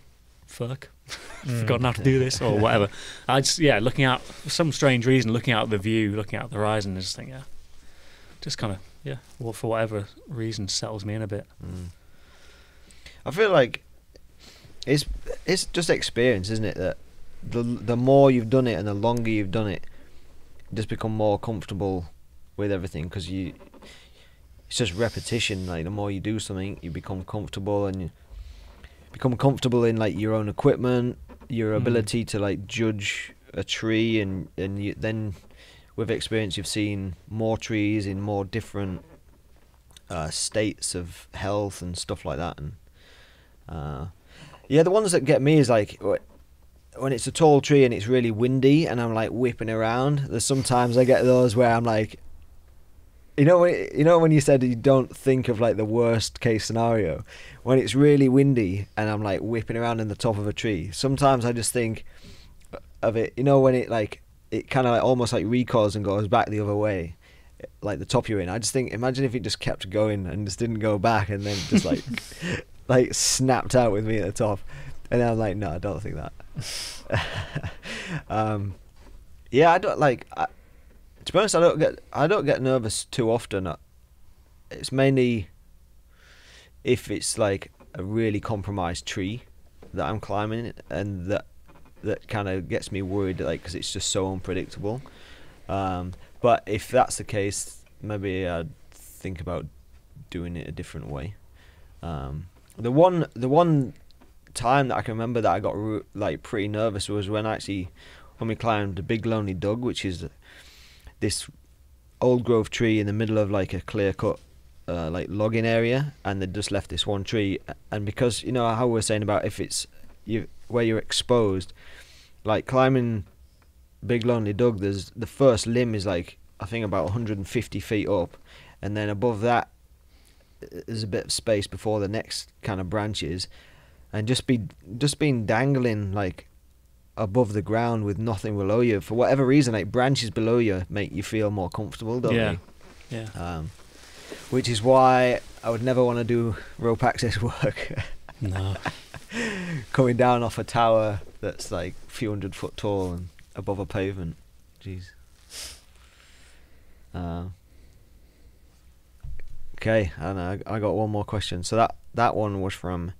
fuck, forgotten how to do this or whatever. I just looking out for some strange reason, looking out the view, looking out the horizon, I just think just kind of well, for whatever reason settles me in a bit. I feel like it's just experience, isn't it? That the more you've done it and the longer you've done it, you just become more comfortable with everything, because it's just repetition. Like, the more you do something, you become comfortable, and you become comfortable in like your own equipment, your ability to like judge a tree, and then with experience you've seen more trees in more different states of health and stuff like that. And the ones that get me is like when it's a tall tree and it's really windy and I'm like whipping around. There's sometimes I get those where I'm like, when you said you don't think of like the worst case scenario, when it's really windy and I'm like whipping around in the top of a tree, sometimes I just think of it, when it kind of like almost like recoils and goes back the other way, like the top you're in. I just think, imagine if it just kept going and just didn't go back, and then just like like snapped out with me at the top. And then I'm like, no, I don't think that. I don't like. To be honest, I don't get nervous too often. It's mainly if it's like a really compromised tree that I'm climbing, and that kind of gets me worried, like, because it's just so unpredictable. But if that's the case, maybe I'd think about doing it a different way. The one time that I can remember that I got like pretty nervous was when we climbed the Big Lonely Doug, which is this old growth tree in the middle of like a clear cut like logging area, and they just left this one tree. And because how we were saying about if it's where you're exposed, like climbing Big Lonely Doug, there's the first limb is like I think about 150 feet up, and then above that there's a bit of space before the next kind of branches, and just being dangling like above the ground with nothing below you for whatever reason, like branches below you make you feel more comfortable, don't they? Yeah. Which is why I would never want to do rope access work. No. Coming down off a tower that's like a few 100 foot tall and above a pavement. Jeez. Okay, and I got one more question. So that one was from,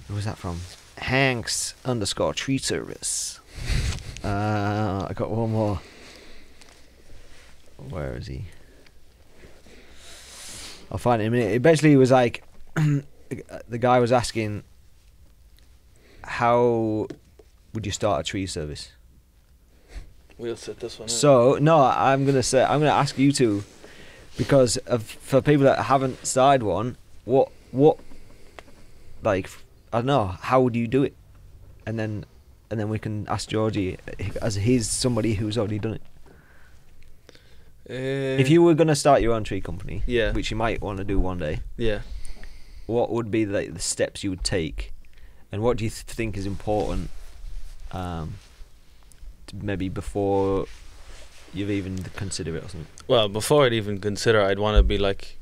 who was that from? Hanks_tree service. I got one more. Where is he? I'll find him in a minute. It basically was like, the guy was asking, how would you start a tree service? We'll set this one out. So no, I'm gonna ask you two, because for people that haven't started one, what like, I don't know, how would you do it? And then we can ask Georgie, as he's somebody who's already done it. If you were gonna start your own tree company, yeah, which you might want to do one day, yeah, what would be the steps you would take, and what do you think is important, maybe before you've even considered it or something? Well, before I'd even consider, I'd want to be like,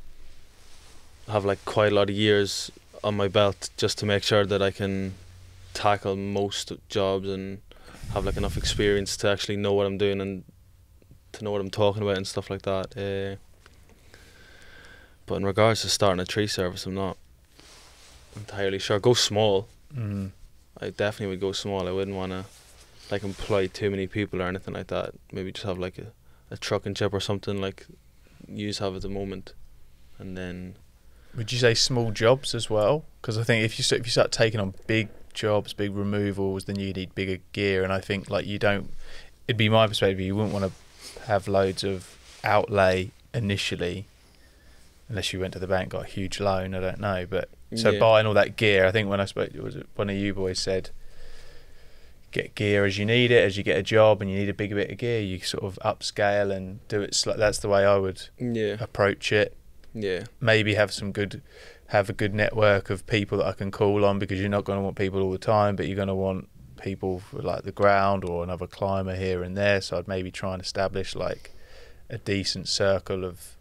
have like quite a lot of years on my belt just to make sure that I can tackle most jobs and have like enough experience to actually know what I'm doing and to know what I'm talking about and stuff like that. But in regards to starting a tree service, I'm not entirely sure. Go small. Mm. I definitely would go small. I wouldn't want to like employ too many people or anything like that. Maybe just have like a truck and chip or something like you have at the moment, and then. Would you say small jobs as well? Because I think if you start taking on big jobs, big removals, then you need bigger gear, and I think like you don't. It'd be my perspective. You wouldn't want to have loads of outlay initially, unless you went to the bank, got a huge loan. I don't know, but so buying all that gear. I think when I spoke, was it one of you boys said, get gear as you need it. As you get a job and you need a bigger bit of gear, you sort of upscale and do it. That's the way I would approach it. Yeah. Maybe have a good network of people that I can call on, because you're not going to want people all the time, but you're going to want people for like the ground or another climber here and there. So I'd maybe try and establish like a decent circle of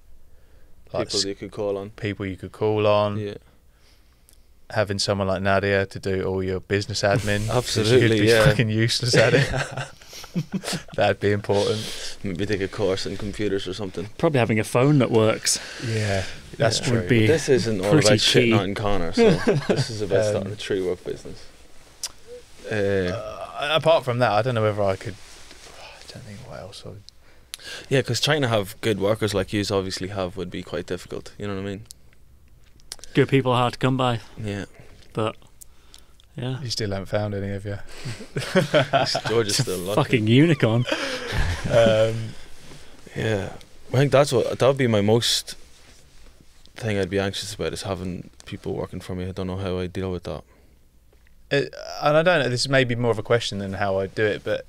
like people you could call on. People you could call on. Yeah. Having someone like Nadia to do all your business admin. Absolutely, you'd be fucking useless at it. That'd be important. Maybe take a course in computers or something. Probably having a phone that works. Yeah, that's true. Would be this isn't all about shitting on Conor, so this is about starting a tree work business. Apart from that, I don't know whether I could. I don't think what else I would. Yeah, because trying to have good workers like you obviously have would be quite difficult. You know what I mean? Good people are hard to come by. Yeah. But, yeah. You still haven't found any, have you? George is still lucky. Fucking unicorn. Yeah. I think that would be my most thing I'd be anxious about, is having people working for me. I don't know how I deal with that. And I don't know, this is maybe more of a question than how I do it, but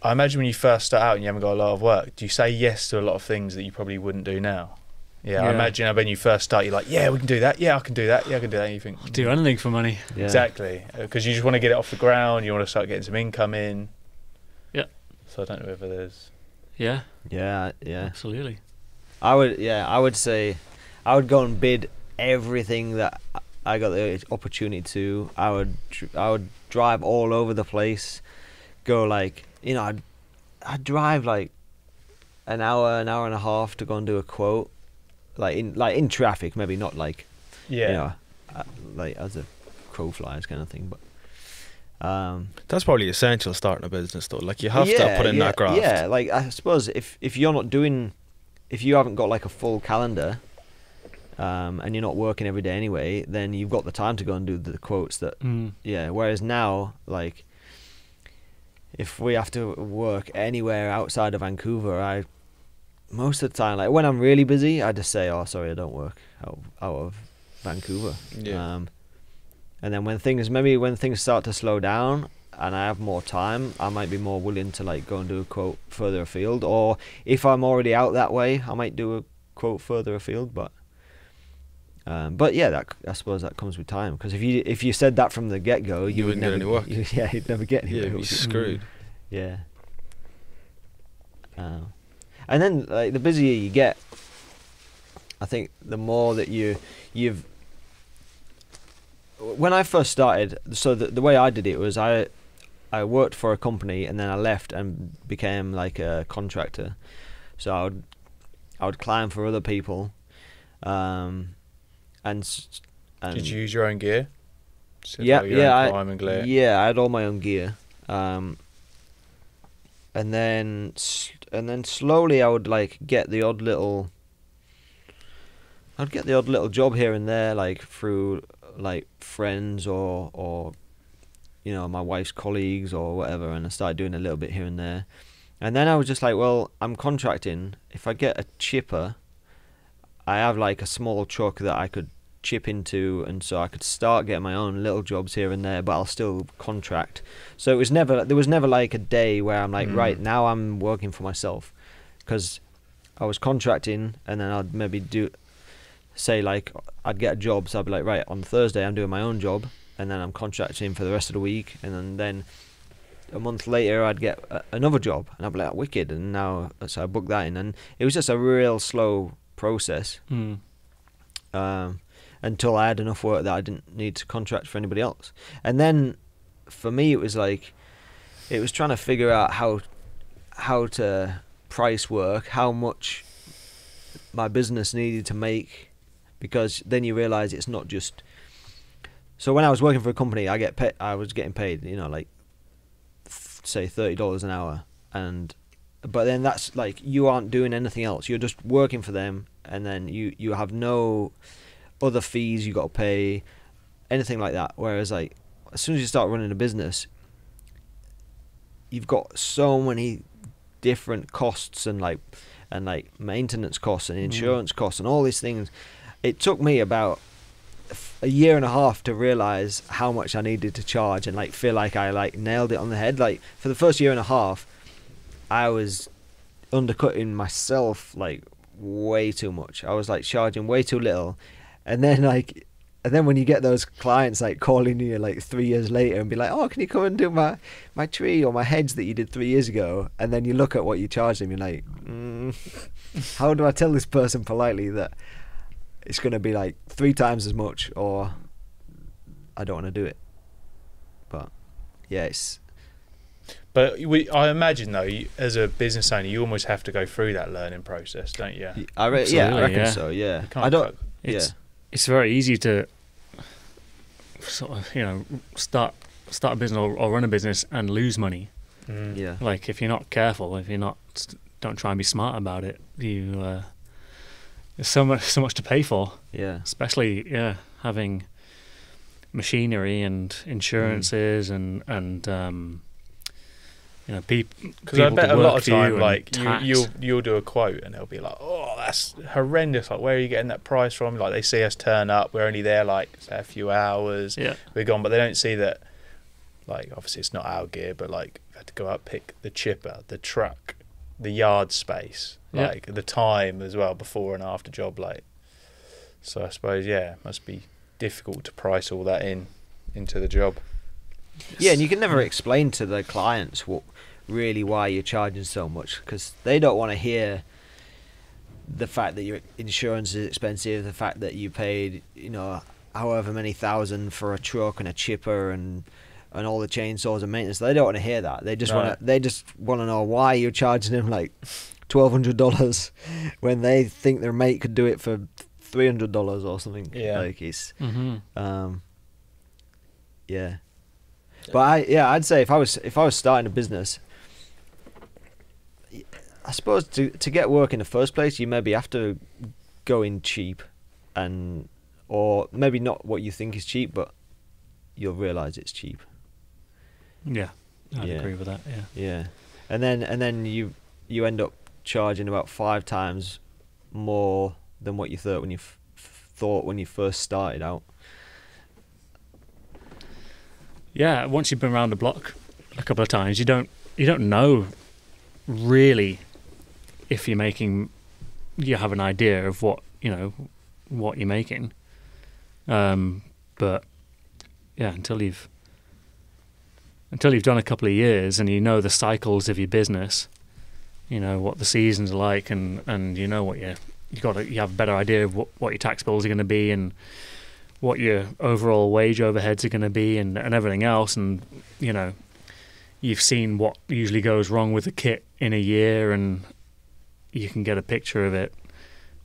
I imagine when you first start out and you haven't got a lot of work, do you say yes to a lot of things that you probably wouldn't do now? Yeah, I imagine when you first start, you're like, yeah, we can do that. Yeah, I can do that. Yeah, I can do that. And you think, I'll do anything for money. Yeah. Exactly, because you just want to get it off the ground. You want to start getting some income in. Yeah. So I don't know whether there's. Yeah. Yeah. Absolutely. I would say, I would go and bid everything that I got the opportunity to. I would drive all over the place. Go like, I'd drive like an hour and a half to go and do a quote. Like in traffic, maybe not like, like as a crow flies kind of thing, but that's probably essential starting a business though. Like you have to put in that graft. Yeah, like I suppose if you're not doing, if you haven't got like a full calendar, and you're not working every day anyway, then you've got the time to go and do the quotes that. Whereas now, like, if we have to work anywhere outside of Vancouver, most of the time, like when I'm really busy, I just say, "Oh, sorry, I don't work out of Vancouver." Yeah. And then when things start to slow down and I have more time, I might be more willing to like go and do a quote further afield. Or if I'm already out that way, I might do a quote further afield. But yeah, I suppose that comes with time. Because if you said that from the get go, you would never get any work. You'd never get any work. Yeah, you'd be screwed. Yeah. And then like the busier you get, I think the more that you've. When I first started, so the way I did it was I worked for a company and then I left and became like a contractor. So I would climb for other people, and did you use your own gear? Yeah, climbing gear? I had all my own gear, and then slowly I would like get the odd little. I'd get the odd little job here and there, like through like friends or you know, my wife's colleagues or whatever, and I started doing a little bit here and there. And then I was just like, well, I'm contracting. If I get a chipper, I have like a small truck that I could chip into, and so I could start getting my own little jobs here and there, but I'll still contract. So there was never like a day where I'm like, right, now I'm working for myself, because I was contracting, and then I'd maybe say like I'd get a job, so I'd be like, right, on Thursday I'm doing my own job, and then I'm contracting for the rest of the week, and then a month later I'd get another job, and I'd be like, wicked, and now so I booked that in, and it was just a real slow process until I had enough work that I didn't need to contract for anybody else. And then for me it was trying to figure out how to price work, how much my business needed to make, because then you realize it's not just. So when I was working for a company, I was getting paid, you know, like say $30 an hour, but then that's like you aren't doing anything else. You're just working for them, and then you have no other fees you got to pay, anything like that. Whereas like as soon as you start running a business, you've got so many different costs and like maintenance costs and insurance costs and all these things. It took me about a year and a half to realize how much I needed to charge and like feel like I like nailed it on the head. Like for the first year and a half, I was undercutting myself like way too much. I was like charging way too little, and then when you get those clients like calling you like 3 years later and be like, oh, can you come and do my tree or my hedge that you did 3 years ago, and then you look at what you charged them, you're like, how do I tell this person politely that it's going to be like 3 times as much, or I don't want to do it? But yeah, But I imagine though, as a business owner, you almost have to go through that learning process, don't you? I reckon so. Yeah, It's very easy to sort of, you know, start a business or run a business and lose money. Yeah. Like if you're not careful, if you're not, don't try and be smart about it, there's so much to pay for. Yeah. Especially having machinery and insurances and you know, because I bet a lot of time, like you'll do a quote and they'll be like, "Oh, that's horrendous! Like, where are you getting that price from?" Like, they see us turn up, we're only there like say a few hours, we're gone, but they don't see that. Like, obviously, it's not our gear, but like, we had to go out, pick the chipper, the truck, the yard space, like the time as well, before and after job, like. So I suppose it must be difficult to price all that into the job. Yeah, and you can never explain to the clients why you're charging so much, because they don't want to hear the fact that your insurance is expensive, the fact that you paid, you know, however many thousand for a truck and a chipper and all the chainsaws and maintenance. They don't want to hear that. They just want to know why you're charging them like $1,200 when they think their mate could do it for $300 or something. Yeah, like it's yeah. But I'd say if I was starting a business, I suppose to get work in the first place, you maybe have to go in cheap, or maybe not what you think is cheap, but you'll realise it's cheap. Yeah, I'd agree with that. Yeah, and then you end up charging about 5 times more than what you thought when you first started out. Yeah, once you've been around the block a couple of times, you don't know really if you're making. You have an idea of what you're making, but yeah, until you've done a couple of years and you know the cycles of your business, you know what the seasons are like, and you know what you have a better idea of what your tax bills are going to be and what your overall wage overheads are going to be and everything else, and you know you've seen what usually goes wrong with the kit in a year, and you can get a picture of it.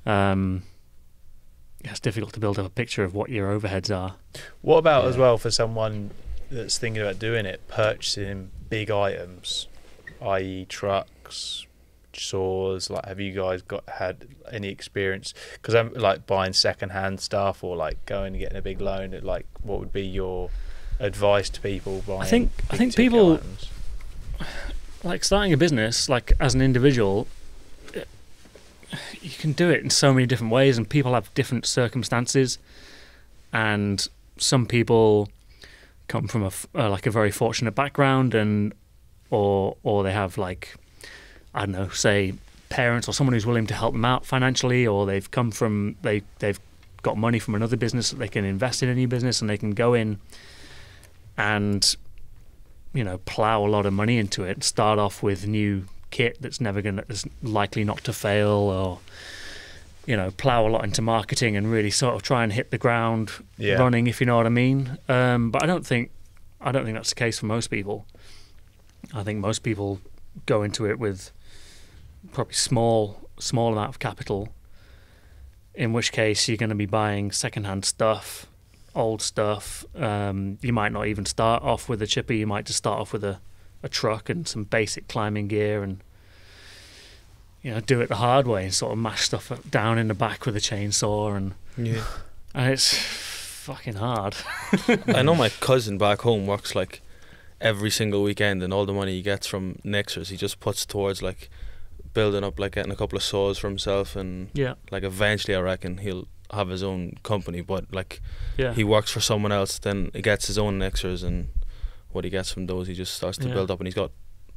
It's difficult to build up a picture of what your overheads are. What about as well for someone that's thinking about doing it, purchasing big items, i.e. trucks, saws? Like, have you guys had any experience? Because I'm like buying second-hand stuff or like going and getting a big loan. Like, what would be your advice to people buying? I think people items? Like starting a business, like as an individual, you can do it in so many different ways, and people have different circumstances. And some people come from like a very fortunate background, and or they have, like, I don't know, say parents or someone who's willing to help them out financially, or they've got money from another business that they can invest in a new business, and they can go in and, you know, plow a lot of money into it, start off with new kit that's likely not to fail, or, you know, plow a lot into marketing and really sort of try and hit the ground running, if you know what I mean. But I don't think that's the case for most people. I think most people go into it with probably small amount of capital, in which case you're going to be buying secondhand stuff, old stuff. You might not even start off with a chipper. You might just start off with a truck and some basic climbing gear, and, you know, do it the hard way and sort of mash stuff down in the back with a chainsaw, and it's fucking hard. I know my cousin back home works like every single weekend, and all the money he gets from Nexers he just puts towards like building up, like getting a couple of saws for himself, and like eventually I reckon he'll have his own company, but like he works for someone else, then he gets his own Nexers, and what he gets from those he just starts to build up, and he's got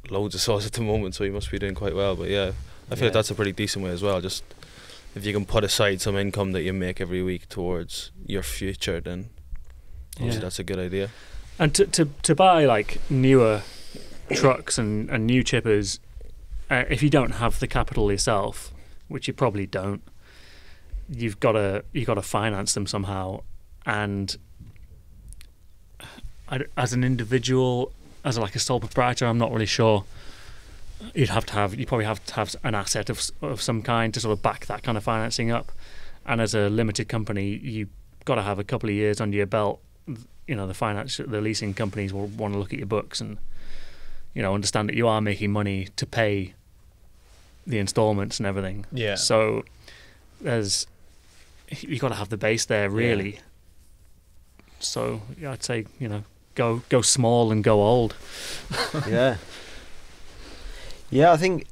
loads of saws at the moment, so he must be doing quite well. But I feel like that's a pretty decent way as well. Just if you can put aside some income that you make every week towards your future, then obviously that's a good idea. And to buy like newer trucks and new chippers, if you don't have the capital yourself, which you probably don't, you've got to finance them somehow. And as an individual, as like a sole proprietor, I'm not really sure. You probably have to have an asset of some kind to sort of back that kind of financing up. And as a limited company, you've got to have a couple of years under your belt. You know, the leasing companies will want to look at your books and, you know, understand that you are making money to pay the installments and everything. Yeah. So you've got to have the base there, really. Yeah. So I'd say, you know, go small and go old. Yeah, I think.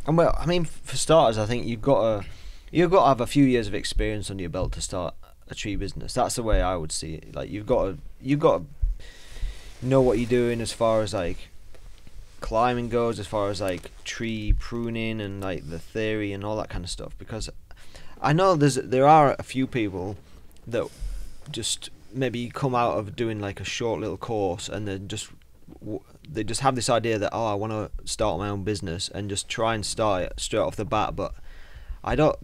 Well, I mean, for starters, I think you've got to have a few years of experience under your belt to start a tree business. That's the way I would see it. Like, you've got to know what you're doing as far as like climbing goes, as far as like tree pruning and like the theory and all that kind of stuff. Because I know there are a few people that just maybe come out of doing like a short little course, and then they just have this idea that, oh, I want to start my own business, and just try and start it straight off the bat. But I don't.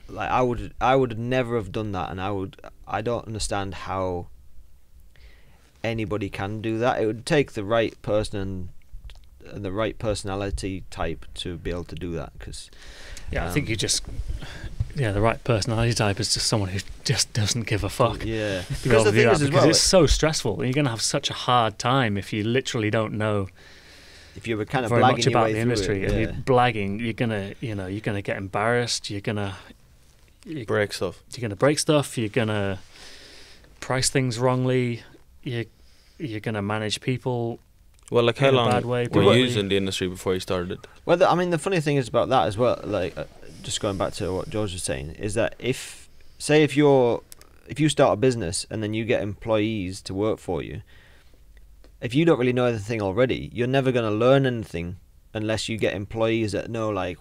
Like, I would never have done that, and I don't understand how anybody can do that. It would take the right person and the right personality type to be able to do that. Cause, I think the right personality type is just someone who just doesn't give a fuck. Yeah, because the thing is as well, it's so stressful. You're going to have such a hard time if you literally don't know. If you were kind of very blagging much about your way the industry, and you're blagging, you're gonna get embarrassed. You're gonna break stuff. You're gonna break stuff. You're gonna price things wrongly. You're gonna manage people. Well, like, how long were you in the industry before you started it? Well, I mean, the funny thing is about that as well. Like, just going back to what George was saying, is that if you start a business and then you get employees to work for you, if you don't really know anything already, you're never going to learn anything unless you get employees that know like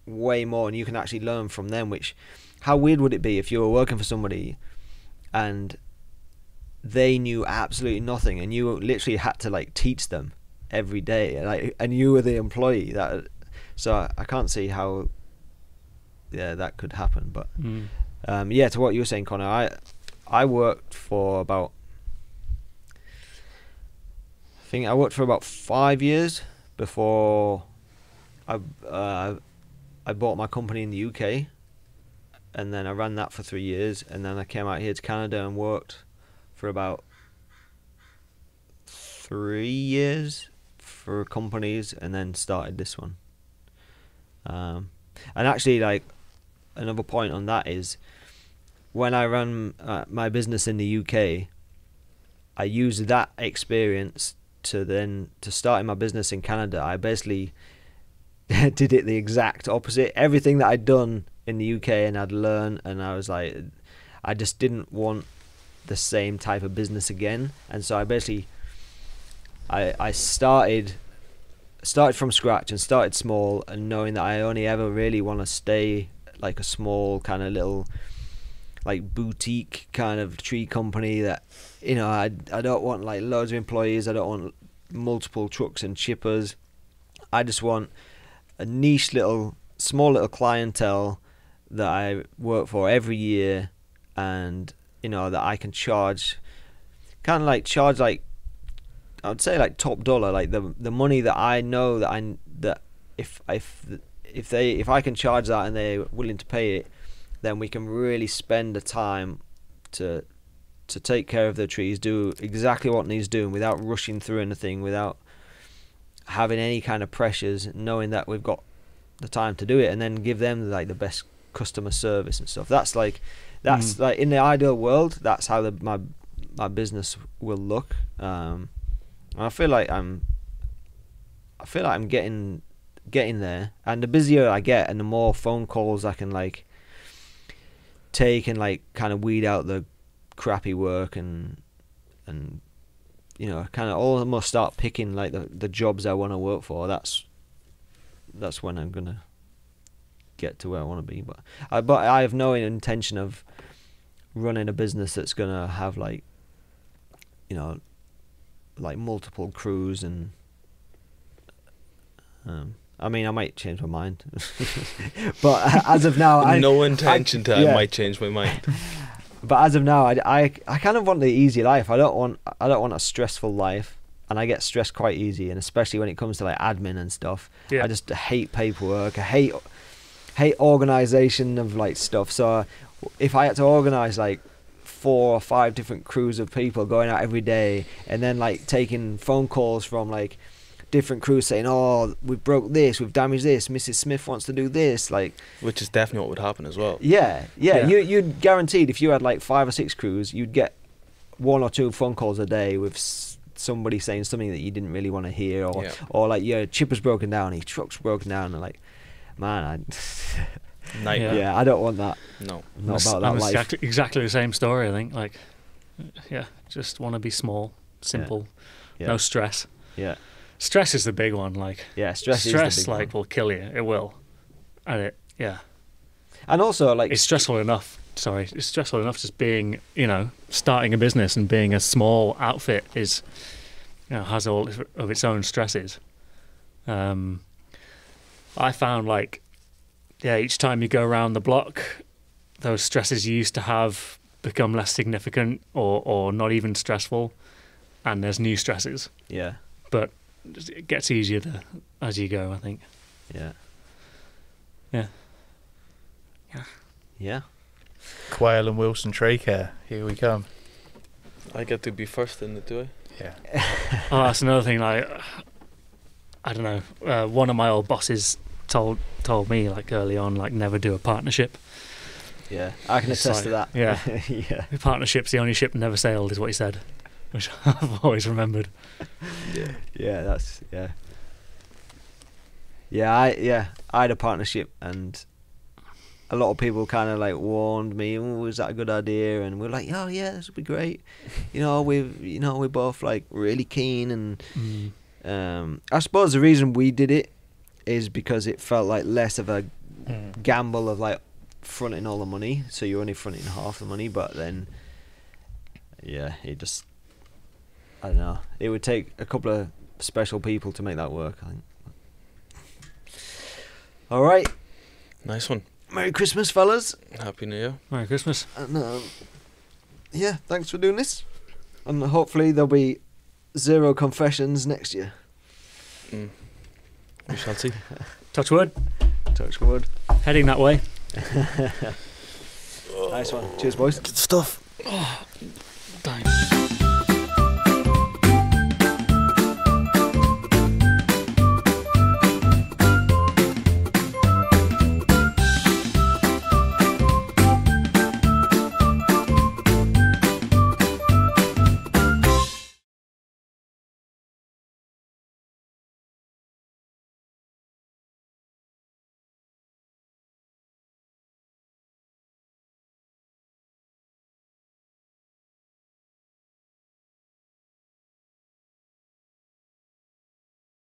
way more, and you can actually learn from them. Which, how weird would it be if you were working for somebody and they knew absolutely nothing, and you literally had to like teach them every day, like, and you were the employee. So I can't see how that could happen. But to what you were saying, Conor, I worked for about 5 years before I I bought my company in the UK, and then I ran that for 3 years, and then I came out here to Canada and worked for about 3 years for companies, and then started this one. And actually, like, another point on that is, when I ran my business in the UK, I used that experience to starting my business in Canada. I basically did it the exact opposite. Everything that I'd done in the UK and I'd learned, and I was like, I just didn't want the same type of business again. And so I basically, I started from scratch and started small, and knowing that I only ever really want to stay like a small kind of little like boutique kind of tree company that, you know, I don't want like loads of employees. I don't want multiple trucks and chippers. I just want a niche little, small little clientele that I work for every year, and, you know, that I can charge I would say like top dollar, like the money that I know that if I can charge that and they're willing to pay it, then we can really spend the time to take care of the trees, do exactly what needs doing without rushing through anything, without having any kind of pressures, knowing that we've got the time to do it, and then give them like the best customer service and stuff. That's like in the ideal world, that's how my business will look. And I feel like I'm getting there, and the busier I get and the more phone calls I can like take and like kind of weed out the crappy work, and you know, kind of almost start picking like the jobs I want to work for. That's when I'm gonna get to where I want to be. But I have no intention of running a business that's gonna have like, you know, like multiple crews, and I mean, I might change my mind, but as of now, I might change my mind. But as of now, I kind of want the easy life. I don't want a stressful life, and I get stressed quite easy, and especially when it comes to like admin and stuff. Yeah. I just hate paperwork. I hate organization of like stuff. So if I had to organize like 4 or 5 different crews of people going out every day, and then like taking phone calls from like different crews saying, oh, we've broke this, we've damaged this, Mrs. Smith wants to do this, like, which is definitely what would happen as well. Yeah. You'd guaranteed, if you had like 5 or 6 crews, you'd get 1 or 2 phone calls a day with somebody saying something that you didn't really want to hear, or like your chipper's broken down, your truck's broken down, and like, man, nightmare. Yeah, I don't want that. No, not about that life. Exactly the same story, I think. Like, yeah, just want to be small, simple, no stress. Yeah. Stress is the big one, like. Yeah, stress is the big like one. will kill you. It will, and and also like it's stressful enough. It's stressful enough just being, you know, starting a business and being a small outfit is, you know, has all of its own stresses. I found like, each time you go around the block, those stresses you used to have become less significant or not even stressful, and there's new stresses. Yeah. But it gets easier as you go, I think. Yeah. Quayle and Wilson Tree Care, here we come. I get to be first in it, do I? Yeah. Oh, that's another thing. Like, I don't know. One of my old bosses told me like early on, like, never do a partnership. Yeah, I can attest to that. Yeah. Yeah. Partnership's the only ship never sailed, is what he said, which I've always remembered. I had a partnership, and a lot of people kind of like warned me, was that a good idea? And we're like, oh yeah, this would be great. We're both like really keen, and I suppose the reason we did it is because it felt like less of a gamble of like fronting all the money, so you're only fronting half the money. But then it just, I don't know, it would take a couple of special people to make that work, I think. All right, nice one. Merry Christmas, fellas. Happy New Year. Merry Christmas. And thanks for doing this, and hopefully there'll be 0 confessions next year. We shall see. Touch wood. Touch wood. Heading that way. Nice one. Cheers, boys. Good stuff.